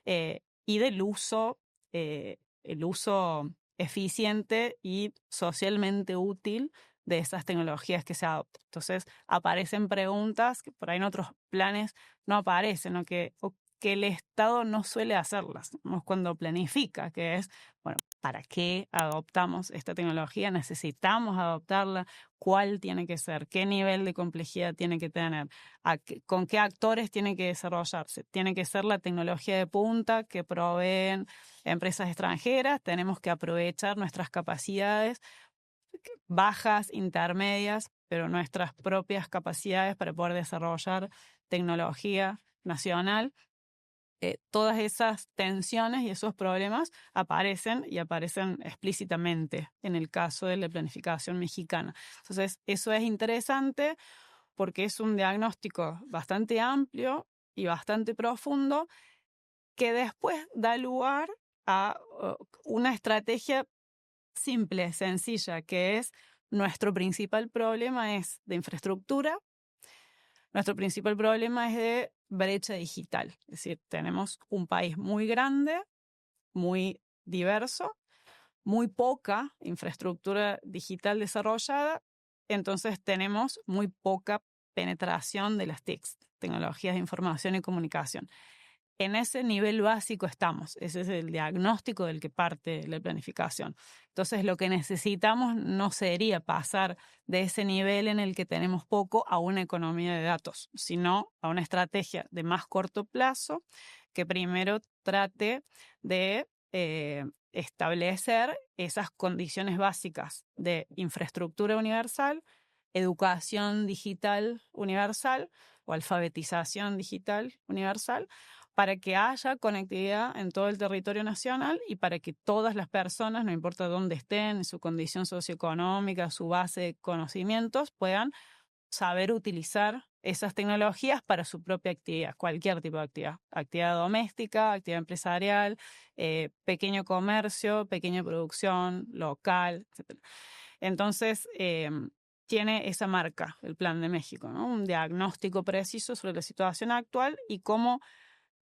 y del uso, el uso eficiente y socialmente útil de esas tecnologías que se adoptan. Entonces aparecen preguntas que por ahí en otros planes no aparecen, o que el Estado no suele hacerlas, ¿no? Cuando planifica, que es, bueno, ¿para qué adoptamos esta tecnología? ¿Necesitamos adoptarla? ¿Cuál tiene que ser? ¿Qué nivel de complejidad tiene que tener? ¿Con qué actores tiene que desarrollarse? ¿Tiene que ser la tecnología de punta que proveen empresas extranjeras? ¿Tenemos que aprovechar nuestras capacidades bajas, intermedias, pero nuestras propias capacidades para poder desarrollar tecnología nacional? Todas esas tensiones y esos problemas aparecen explícitamente en el caso de la planificación mexicana. Entonces, eso es interesante porque es un diagnóstico bastante amplio y bastante profundo que después da lugar a una estrategia simple, sencilla, que es: nuestro principal problema es de infraestructura, nuestro principal problema es de brecha digital. Es decir, tenemos un país muy grande, muy diverso, muy poca infraestructura digital desarrollada, entonces tenemos muy poca penetración de las TICs, tecnologías de información y comunicación. En ese nivel básico estamos, ese es el diagnóstico del que parte la planificación. Entonces, lo que necesitamos no sería pasar de ese nivel en el que tenemos poco a una economía de datos, sino a una estrategia de más corto plazo que primero trate de establecer esas condiciones básicas de infraestructura universal, educación digital universal o alfabetización digital universal, para que haya conectividad en todo el territorio nacional y para que todas las personas, no importa dónde estén, su condición socioeconómica, su base de conocimientos, puedan saber utilizar esas tecnologías para su propia actividad, cualquier tipo de actividad: actividad doméstica, actividad empresarial, pequeño comercio, pequeña producción local, etc. Entonces, tiene esa marca el Plan de México, ¿no? Un diagnóstico preciso sobre la situación actual y cómo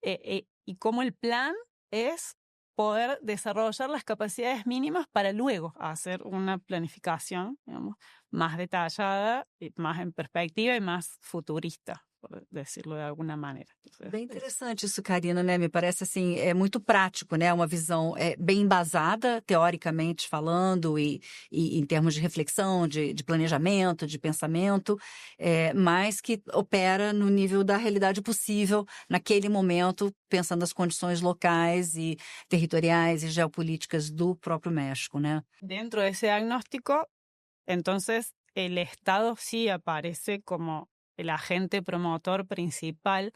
el plan es poder desarrollar las capacidades mínimas para luego hacer una planificación, digamos, más detallada, más en perspectiva y más futurista, por decirlo de alguna manera. Entonces, Bem interessante isso, Karina, né? Me parece assim, é muito prático, né? Uma visão bem embasada, teoricamente falando, e em termos de reflexão, de planejamento, de pensamento, mas que opera no nível da realidade possível naquele momento, pensando as condições locais e territoriais e geopolíticas do próprio México, né? dentro de ese diagnóstico, entonces el Estado sí aparece como el agente promotor principal,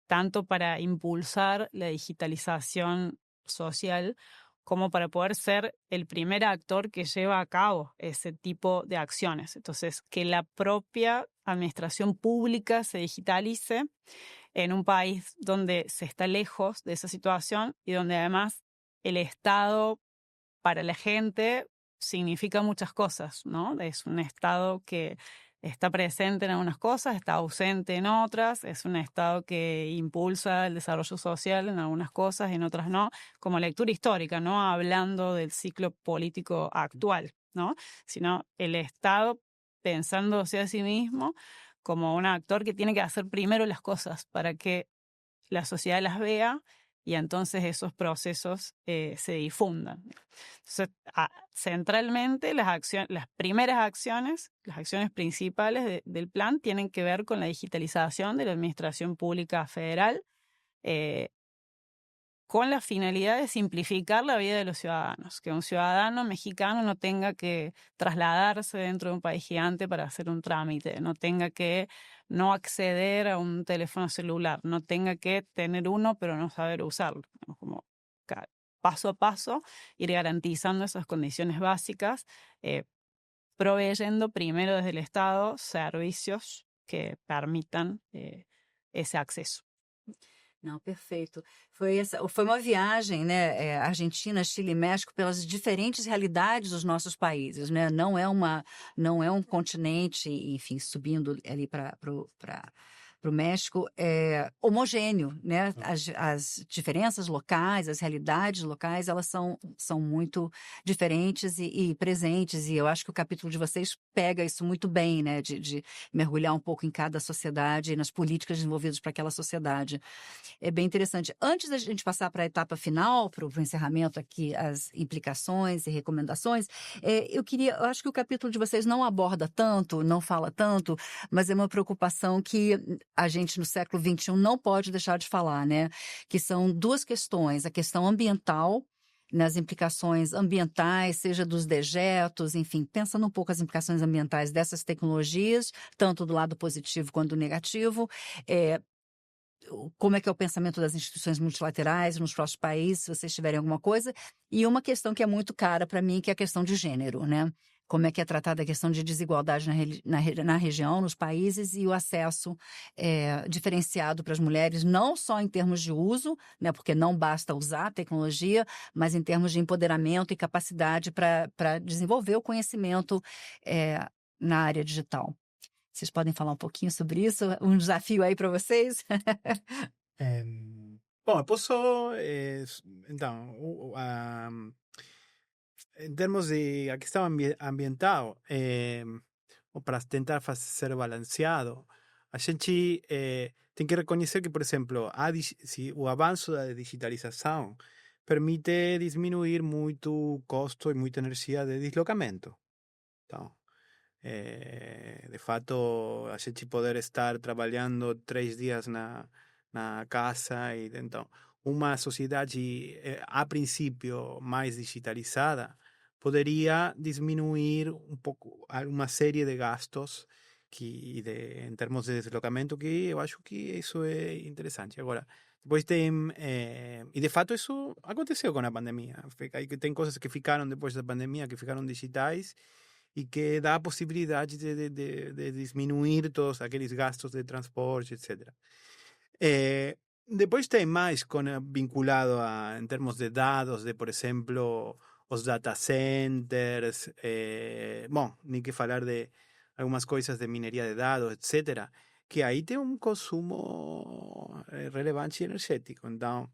tanto para impulsar la digitalización social como para poder ser el primer actor que lleva a cabo ese tipo de acciones. Entonces, que la propia administración pública se digitalice en un país donde se está lejos de esa situación y donde además el Estado para la gente significa muchas cosas, ¿no? Es un Estado que está presente en algunas cosas, está ausente en otras, es un Estado que impulsa el desarrollo social en algunas cosas, en otras no, como lectura histórica, no hablando del ciclo político actual, ¿no? Sino el Estado pensándose a sí mismo como un actor que tiene que hacer primero las cosas para que la sociedad las vea y entonces esos procesos se difundan. Entonces, centralmente las primeras acciones, las acciones principales del plan tienen que ver con la digitalización de la administración pública federal, con la finalidad de simplificar la vida de los ciudadanos, que un ciudadano mexicano no tenga que trasladarse dentro de un país gigante para hacer un trámite, no tenga que no acceder a un teléfono celular, no tenga que tener uno pero no saber usarlo. Como paso a paso ir garantizando esas condiciones básicas, proveyendo primero desde el Estado servicios que permitan esse accesso. Não, perfeito. Foi uma viagem, né, Argentina, Chile e México, pelas diferentes realidades dos nossos países, né? Não é um continente, enfim, subindo ali para o México, homogêneo, né? As diferenças locais, as realidades locais, elas são muito diferentes e presentes, e eu acho que o capítulo de vocês pega isso muito bem, né? De mergulhar um pouco em cada sociedade e nas políticas desenvolvidas para aquela sociedade. É bem interessante. Antes da gente passar para a etapa final, para o encerramento aqui, as implicações e recomendações, eu acho que o capítulo de vocês não aborda tanto, não fala tanto, mas é uma preocupação que a gente no século XXI não pode deixar de falar, né? Que são duas questões, a questão ambiental, nas implicações ambientais, seja dos dejetos, enfim, pensando um pouco as implicações ambientais dessas tecnologias, tanto do lado positivo quanto do negativo, como é que é o pensamento das instituições multilaterais nos próximos países, se vocês tiverem alguma coisa, e uma questão que é muito cara para mim, que é a questão de gênero, né? Como é que é tratada a questão de desigualdade na região, nos países, e o acesso diferenciado para as mulheres, não só em termos de uso, né, porque não basta usar a tecnologia, mas em termos de empoderamento e capacidade para desenvolver o conhecimento na área digital. Vocês podem falar um pouquinho sobre isso? Um desafio aí para vocês? Bom, eu posso, então, em termos de a questão ambiental, para tentar ser balanceado, a gente tem que reconhecer que, por exemplo, o avanço da digitalização permite diminuir muito o custo e muita energia de deslocamento. Então, de fato, a gente poder estar trabalhando 3 dias na casa, e então uma sociedade a princípio mais digitalizada poderia diminuir um pouco uma série de gastos em termos de deslocamento, que eu acho que isso é interessante. Agora, depois tem, e de fato isso aconteceu com a pandemia, tem coisas que ficaram depois da pandemia, que ficaram digitais, e que dá a possibilidade de diminuir todos aqueles gastos de transporte, etc. Depois tem mais vinculado em termos de dados, de, por exemplo, os data centers, bom, nem que falar de algumas coisas de mineria de dados, etc., que aí tem um consumo relevante energético. Então,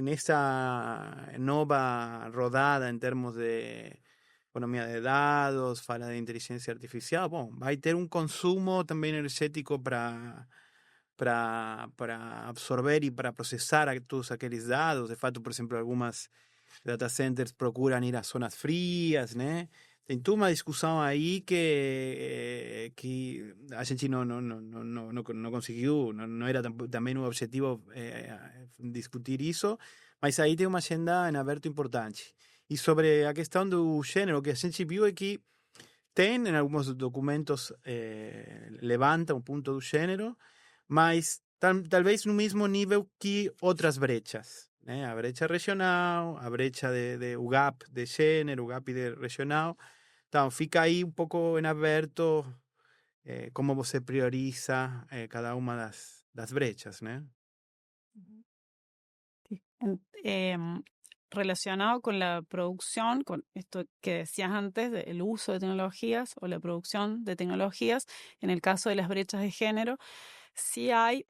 nessa nova rodada em termos de economia de dados, fala de inteligência artificial, bom, vai ter um consumo também energético para absorver e para processar todos aqueles dados. De fato, por exemplo, algumas data centers procuram ir a zonas frias, né? Tem toda uma discussão aí que a gente não conseguiu, não era também um objetivo discutir isso, mas aí tem uma agenda em aberto importante. E sobre a questão do gênero, o que a gente viu é que tem, em alguns documentos, levanta um ponto do gênero, mas talvez no mesmo nível que outras brechas, né? A brecha regional, a brecha o gap de gênero, o gap regional. Então, fica aí um pouco em aberto como você prioriza cada uma das brechas, né? Relacionado con la producción, con esto que decías antes, del uso de tecnologías o la producción de tecnologías, en el caso de las brechas de género, sí hay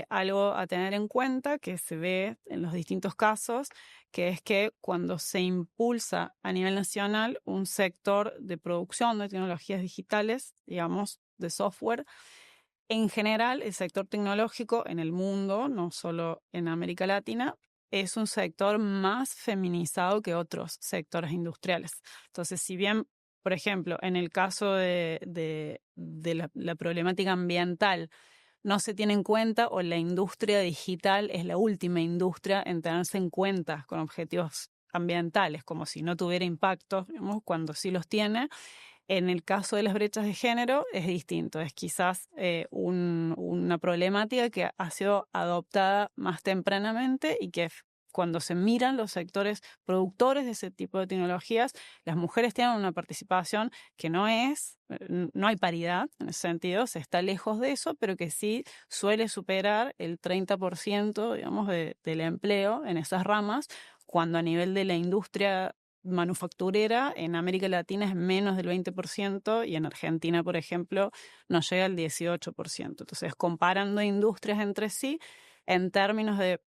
algo a tener en cuenta que se ve en los distintos casos, que es que cuando se impulsa a nivel nacional un sector de producción de tecnologías digitales, digamos, de software, En general, el sector tecnológico en el mundo, no solo en América Latina, es un sector más feminizado que otros sectores industriales. Entonces, si bien, por ejemplo, en el caso de la problemática ambiental, no se tiene en cuenta, o la industria digital es la última industria en tenerse en cuenta con objetivos ambientales, como si no tuviera impacto, digamos, cuando sí los tiene. En el caso de las brechas de género es distinto, es quizás una problemática que ha sido adoptada más tempranamente y que cuando se miran los sectores productores de ese tipo de tecnologías, las mujeres tienen una participación que no hay paridad en ese sentido, se está lejos de eso, pero que sí suele superar el 30%, digamos, del empleo en esas ramas, cuando a nivel de la industria manufacturera en América Latina es menos del 20% y en Argentina, por ejemplo, no llega al 18%. Entonces, comparando industrias entre sí, en términos de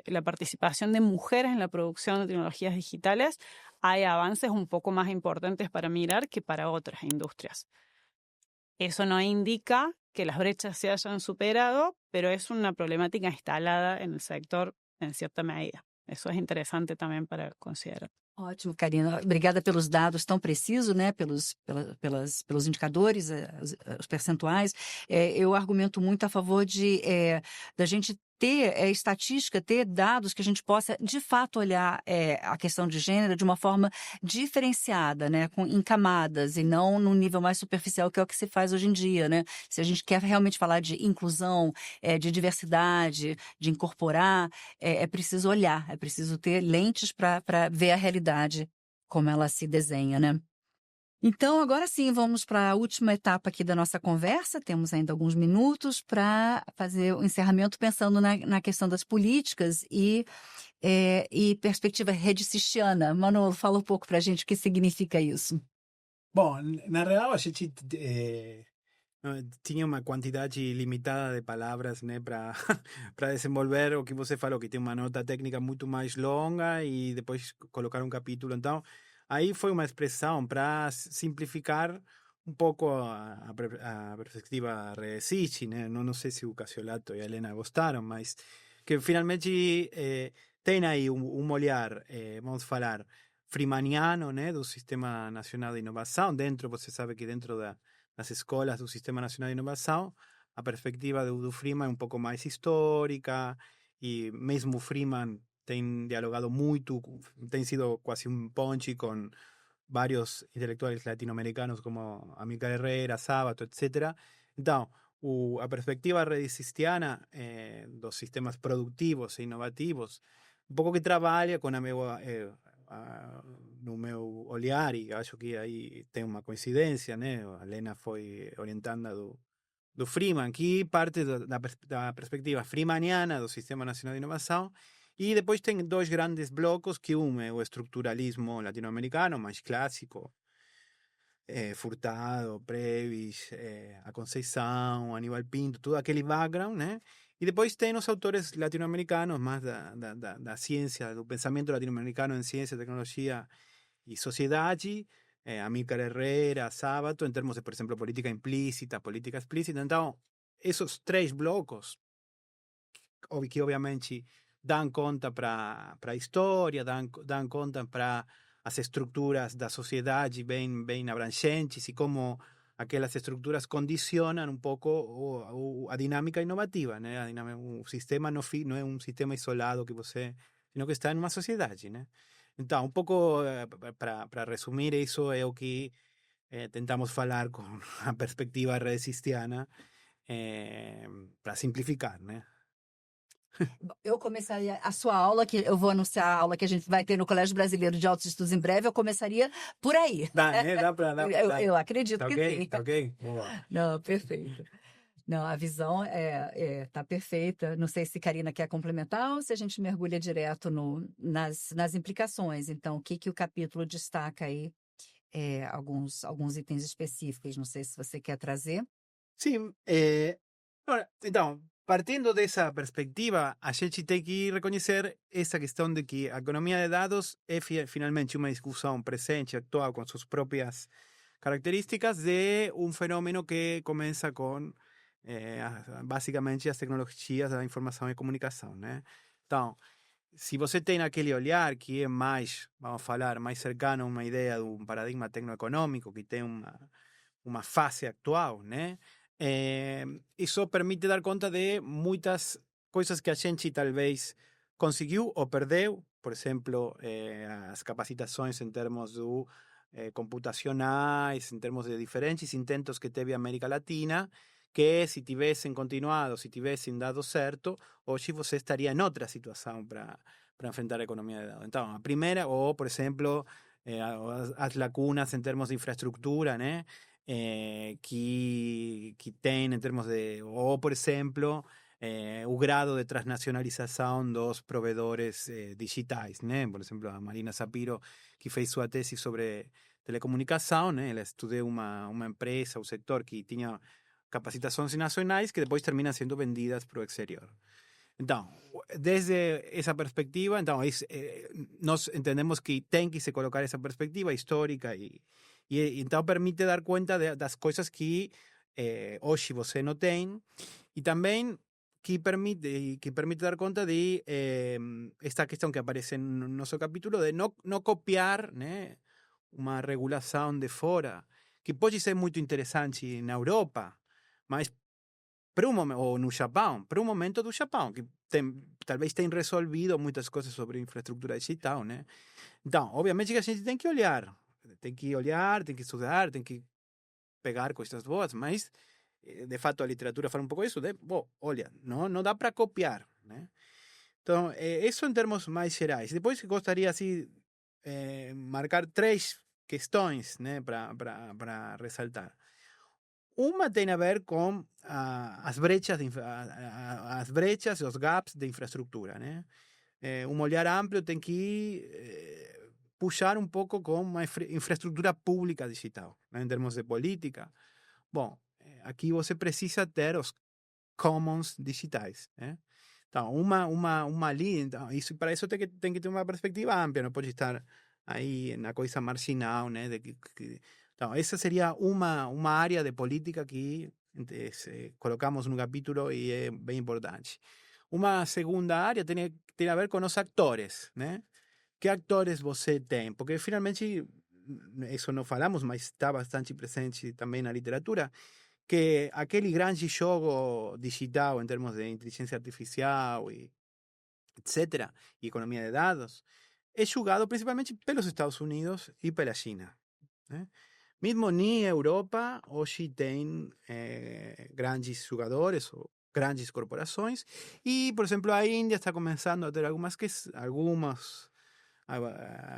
la participación de mujeres en la producción de tecnologías digitales, hay avances un poco más importantes para mirar que para otras industrias. Eso no indica que las brechas se hayan superado, pero es una problemática instalada en el sector en cierta medida. Eso es interesante también para considerar. Ótimo, Karina. Obrigada pelos dados tão precisos, né? Pelos indicadores, os percentuais. Eu argumento muito a favor da gente ter estatística, ter dados que a gente possa, de fato, olhar a questão de gênero de uma forma diferenciada, né? Em camadas, e não no nível mais superficial, que é o que se faz hoje em dia, né? Se a gente quer realmente falar de inclusão, de diversidade, de incorporar, é preciso olhar, é preciso ter lentes para ver a realidade como ela se desenha, né? Então, agora sim, vamos para a última etapa aqui da nossa conversa. Temos ainda alguns minutos para fazer o encerramento pensando na questão das políticas e perspectiva redicistiana. Manolo, fala um pouco para a gente o que significa isso. Bom, na real, a gente tinha uma quantidade limitada de palavras, né, para para desenvolver o que você falou, que tem uma nota técnica muito mais longa e depois colocar um capítulo. Então, aí foi uma expressão para simplificar um pouco a perspectiva Redesici, né? Não sei se o Cassiolato e a Helena gostaram, mas que finalmente tem aí olhar, vamos falar, freemaniano, né, do Sistema Nacional de Inovação. Dentro, você sabe que dentro das escolas do Sistema Nacional de Inovação, a perspectiva do Freeman é um pouco mais histórica, e mesmo o Freeman tem dialogado muito, tem sido quase um ponte com vários intelectuais latino-americanos como Amílcar Herrera, Sábato, etc. Então, a perspectiva redicistiana dos sistemas produtivos e inovativos, um pouco que trabalha com no meu olhar, e acho que aí tem uma coincidência, né? A Helena foi orientanda do Freeman, que parte da perspectiva freemaniana do Sistema Nacional de Inovação, e depois tem dois grandes blocos, que um é o estruturalismo latino-americano, mais clássico, Furtado, Previs, a Conceição, Aníbal Pinto, todo aquele background, né? E depois tem os autores latino-americanos, mais da ciência, do pensamento latino-americano em ciência, tecnologia e sociedade, Amílcar Herrera, Sábato, em termos de, por exemplo, política implícita, política explícita. Então, esses três blocos, que obviamente dão conta para a história, dão conta para as estruturas da sociedade bem abrangentes e como aquelas estruturas condicionam um pouco a dinâmica inovativa, né? O sistema não é um sistema isolado sino que está em uma sociedade, né? Então, um pouco para resumir, isso é o que tentamos falar com a perspectiva redesistiana, para simplificar, né? Eu começaria a sua aula, que eu vou anunciar a aula que a gente vai ter no Colégio Brasileiro de Altos Estudos em breve, eu começaria por aí. Dá, né? Dá para... Eu acredito que sim. Tá ok? Boa. Não, perfeito. Não, a visão tá perfeita. Não sei se Karina quer complementar ou se a gente mergulha direto nas implicações. Então, o que o capítulo destaca aí? Alguns itens específicos. Não sei se você quer trazer. Sim. Então, partindo dessa perspectiva, a gente tem que reconhecer essa questão de que a economia de dados é finalmente uma discussão presente, atual, com suas próprias características, de um fenômeno que começa com basicamente as tecnologias da informação e comunicação, né? Então, se você tem aquele olhar que é mais, vamos falar, mais cercano a uma ideia de um paradigma tecnoeconômico, que tem uma fase atual, né? Isso permite dar conta de muitas coisas que a gente talvez conseguiu ou perdeu, por exemplo, as capacitações em termos do computacionais, em termos de diferentes intentos que teve a América Latina, que se tivessem continuado, se tivessem dado certo, hoje você estaria em outra situação para enfrentar a economia de dados. Então, a primeira, ou, por exemplo, as lacunas em termos de infraestrutura, né? Que tem em termos de, ou, por exemplo, o grado de transnacionalização dos provedores digitais, né? Por exemplo, a Marina Sapiro, que fez sua tese sobre telecomunicação, né? Ela estudou uma empresa, um setor que tinha capacitações nacionais que depois terminam sendo vendidas para o exterior. Então, desde essa perspectiva, então, nós entendemos que tem que se colocar essa perspectiva histórica e então permite dar conta das coisas que hoje você não tem e também que permite dar conta de esta questão que aparece no nosso capítulo de não copiar, né, uma regulação de fora, que pode ser muito interessante na Europa, mas para um momento, ou no Japão, para um momento do Japão, que talvez tenha resolvido muitas coisas sobre infraestrutura digital, né? Então, obviamente que a gente tem que olhar, tem que estudar, tem que pegar coisas boas, mas, de fato, a literatura fala um pouco isso, olha, não dá para copiar, né? Então, isso em termos mais gerais. Depois gostaria, assim, marcar 3 questões, né, para ressaltar. Uma tem a ver com as brechas, as brechas, os gaps de infraestrutura, né? Um olhar amplo tem que puxar um pouco com uma infraestrutura pública digital, né, em termos de política. Bom, aqui você precisa ter os commons digitais, né? Então, uma linha, então, isso, para isso tem que ter uma perspectiva ampla, não pode estar aí na coisa marginal, né? Então, essa seria uma área de política que colocamos no capítulo e é bem importante. Uma segunda área tem a ver com os atores, né? Que atores você tem? Porque, finalmente, isso não falamos, mas está bastante presente também na literatura, que aquele grande jogo digital em termos de inteligência artificial e etc., e economia de dados, é julgado principalmente pelos Estados Unidos e pela China, né? Mesmo nem a Europa hoje tem grandes jogadores ou grandes corporações e, por exemplo, a Índia está começando a ter algumas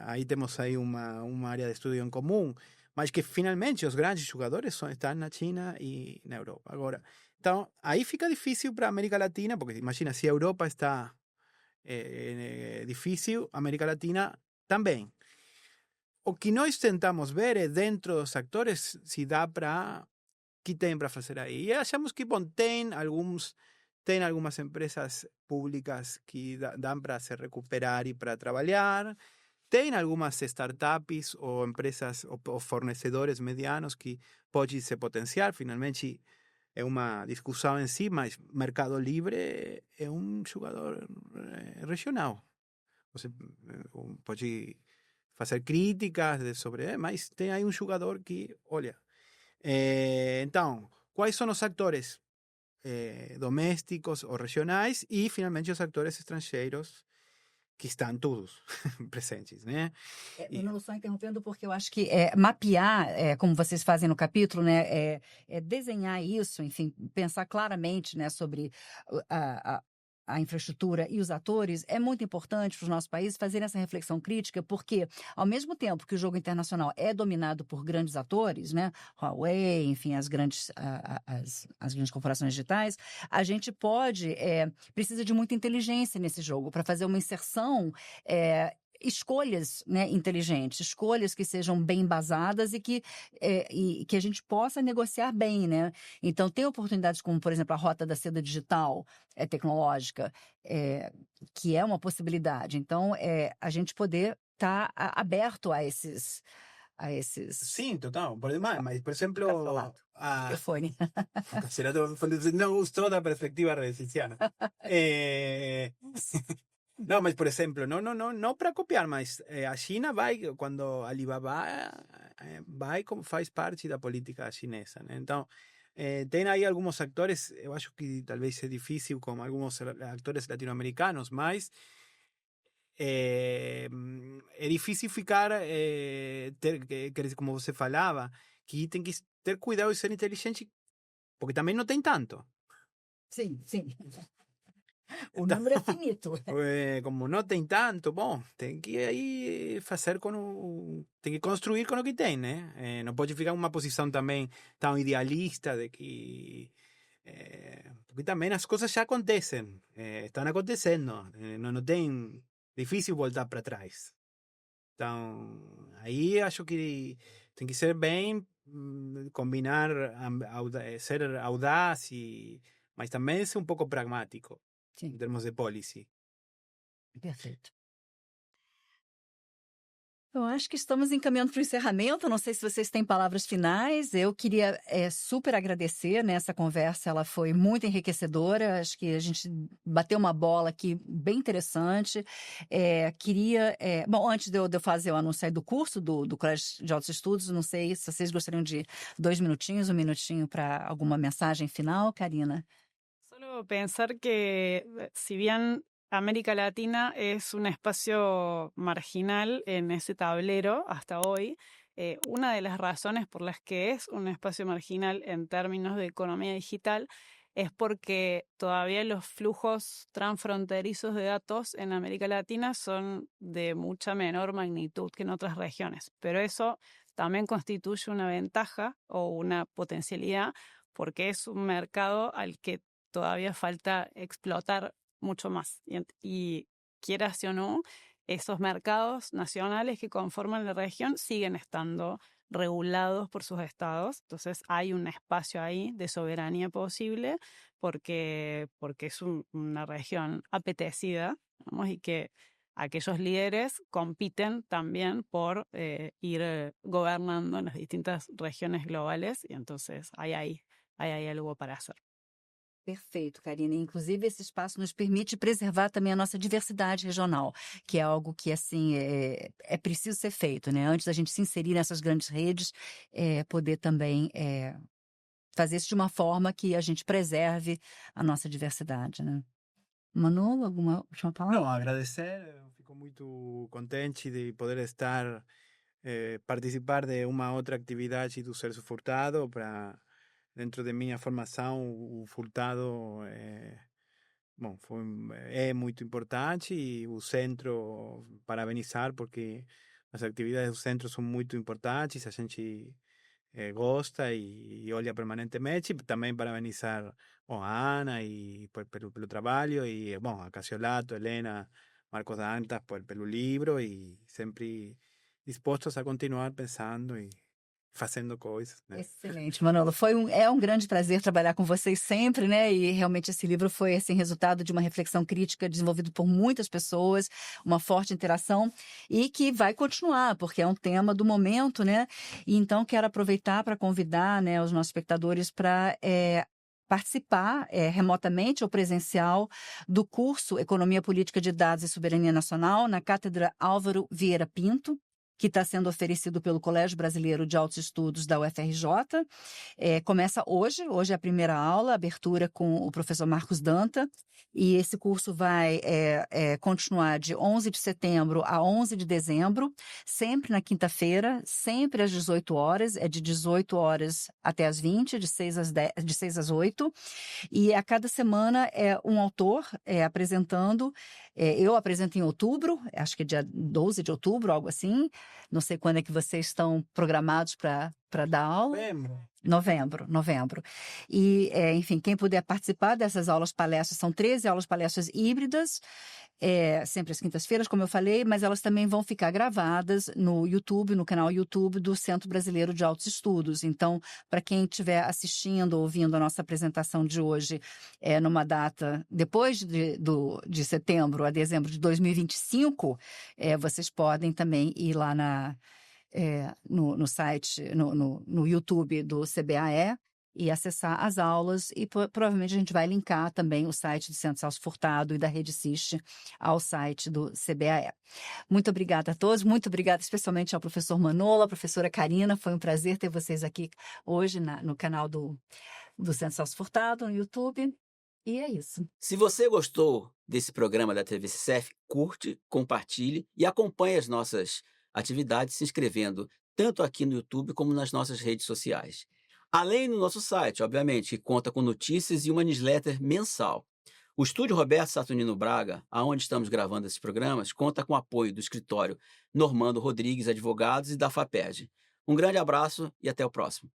aí temos aí uma área de estudo em comum, mas que finalmente os grandes jogadores estão na China e na Europa. Agora, então, aí fica difícil para a América Latina, porque imagina, se a Europa está difícil, a América Latina também. O que nós tentamos ver é, dentro dos actores, se dá para... que tem para fazer aí. E achamos que, bom, tem algumas empresas públicas que dão para se recuperar e para trabalhar. Tem algumas startups ou empresas ou fornecedores medianos que podem se potenciar. Finalmente, é uma discussão em si, mas Mercado Livre é um jogador regional. Você pode fazer críticas sobre, mas tem aí um jogador que, olha... então, quais são os actores domésticos ou regionais e, finalmente, os actores estrangeiros que estão todos presentes, né? Não, só interrompendo, porque eu acho que mapear, como vocês fazem no capítulo, né, desenhar isso, enfim, pensar claramente, né, sobre a infraestrutura e os atores, é muito importante para os nossos países fazerem essa reflexão crítica, porque, ao mesmo tempo que o jogo internacional é dominado por grandes atores, né, Huawei, enfim, as grandes corporações digitais, a gente precisa de muita inteligência nesse jogo para fazer uma inserção escolhas, né, inteligentes, escolhas que sejam bem embasadas e que a gente possa negociar bem, né? Então, tem oportunidades como, por exemplo, a Rota da Seda Digital tecnológica, que é uma possibilidade. Então, a gente poder estar aberto a a esses Sim, total. Mas, por exemplo, a telefone. Cassiolato não gostou da perspectiva redesiciana. Não, mas por exemplo, não para copiar, mas a China vai, quando Alibaba vai, como faz parte da política chinesa, né? Então, tem aí alguns atores, eu acho que talvez é difícil, como alguns atores latino-americanos, mas é difícil ficar, como você falava, que tem que ter cuidado e ser inteligente, porque também não tem tanto. Sim, sim. O Então, número é finito. como não tem tanto, bom, tem que aí fazer tem que construir com o que tem, né? Não pode ficar uma posição também tão idealista de que porque também as coisas já acontecem, estão acontecendo, não tem difícil voltar para trás. Então, aí acho que tem que ser bem, combinar, ser audaz, mas também ser um pouco pragmático em Sim, termos de policy. perfeito. Eu acho que estamos encaminhando para o encerramento. Não sei se vocês têm palavras finais. Eu queria super agradecer, né? Essa conversa, ela foi muito enriquecedora. Acho que a gente bateu uma bola aqui bem interessante. Bom, antes de eu fazer o anúncio aí do curso do Colégio de Altos Estudos, não sei se vocês gostariam de 2 minutinhos, 1 minutinho para alguma mensagem final, Karina. Solo pensar que si bien América Latina es un espacio marginal en ese tablero hasta hoy, una de las razones por las que es un espacio marginal en términos de economía digital es porque todavía los flujos transfronterizos de datos en América Latina son de mucha menor magnitud que en otras regiones. Pero eso también constituye una ventaja o una potencialidad porque es un mercado al que todavía falta explotar mucho más. Y quieras o no, esos mercados nacionales que conforman la región siguen estando regulados por sus estados. Entonces hay un espacio ahí de soberanía posible porque es una región apetecida, ¿no? Y que aquellos líderes compiten también por ir gobernando en las distintas regiones globales y entonces hay ahí algo para hacer. Perfeito, Karina. Inclusive, esse espaço nos permite preservar também a nossa diversidade regional, que é algo que, assim, é preciso ser feito, né? Antes da gente se inserir nessas grandes redes, poder também fazer isso de uma forma que a gente preserve a nossa diversidade, né? Manu, alguma última palavra? Não, agradecer, eu fico muito contente de poder estar, participar de uma outra atividade do Celso Furtado, dentro de minha formação, o Furtado bom, é muito importante e o centro, parabenizar, porque as atividades do centro são muito importantes, a gente gosta e olha permanentemente. Também parabenizar a Ana pelo trabalho e, bom, a Cassiolato, Helena, Marcos Dantas pelo livro e sempre dispostos a continuar pensando e fazendo coisas, né? Excelente, Manolo. É um grande prazer trabalhar com vocês sempre, né? E realmente esse livro foi assim, resultado de uma reflexão crítica desenvolvida por muitas pessoas, uma forte interação e que vai continuar, porque é um tema do momento, né? E então quero aproveitar para convidar, né, os nossos espectadores para participar remotamente ou presencial do curso Economia Política de Dados e Soberania Nacional na Cátedra Álvaro Vieira Pinto, que está sendo oferecido pelo Colégio Brasileiro de Altos Estudos da UFRJ. Começa hoje é a primeira aula, abertura com o professor Marcos Danta, e esse curso vai continuar de 11 de setembro a 11 de dezembro, sempre na quinta-feira, sempre às 18 horas, é de 18 horas até às 20, de 6 às 8, e a cada semana é um autor apresentando. Eu apresento em outubro, acho que é dia 12 de outubro, algo assim. Não sei quando é que vocês estão programados para dar aula. Novembro. E, enfim, quem puder participar dessas aulas-palestras, são 13 aulas-palestras híbridas, sempre às quintas-feiras, como eu falei, mas elas também vão ficar gravadas no YouTube, no canal YouTube do Centro Brasileiro de Altos Estudos. Então, para quem estiver assistindo, ouvindo a nossa apresentação de hoje, numa data depois de setembro a dezembro de 2025, vocês podem também ir lá no site, no YouTube do CBAE e acessar as aulas, e provavelmente a gente vai linkar também o site do Centro Celso Furtado e da Rede CIST ao site do CBAE. Muito obrigada a todos, muito obrigada especialmente ao professor Manola, à professora Karina, foi um prazer ter vocês aqui hoje no canal do Centro Celso Furtado, no YouTube, e é isso. Se você gostou desse programa da TV CCF, curte, compartilhe e acompanhe as nossas atividades se inscrevendo tanto aqui no YouTube como nas nossas redes sociais. Além do nosso site, obviamente, que conta com notícias e uma newsletter mensal. O estúdio Roberto Saturnino Braga, aonde estamos gravando esses programas, conta com o apoio do escritório Normando Rodrigues Advogados e da FAPERJ. Um grande abraço e até o próximo.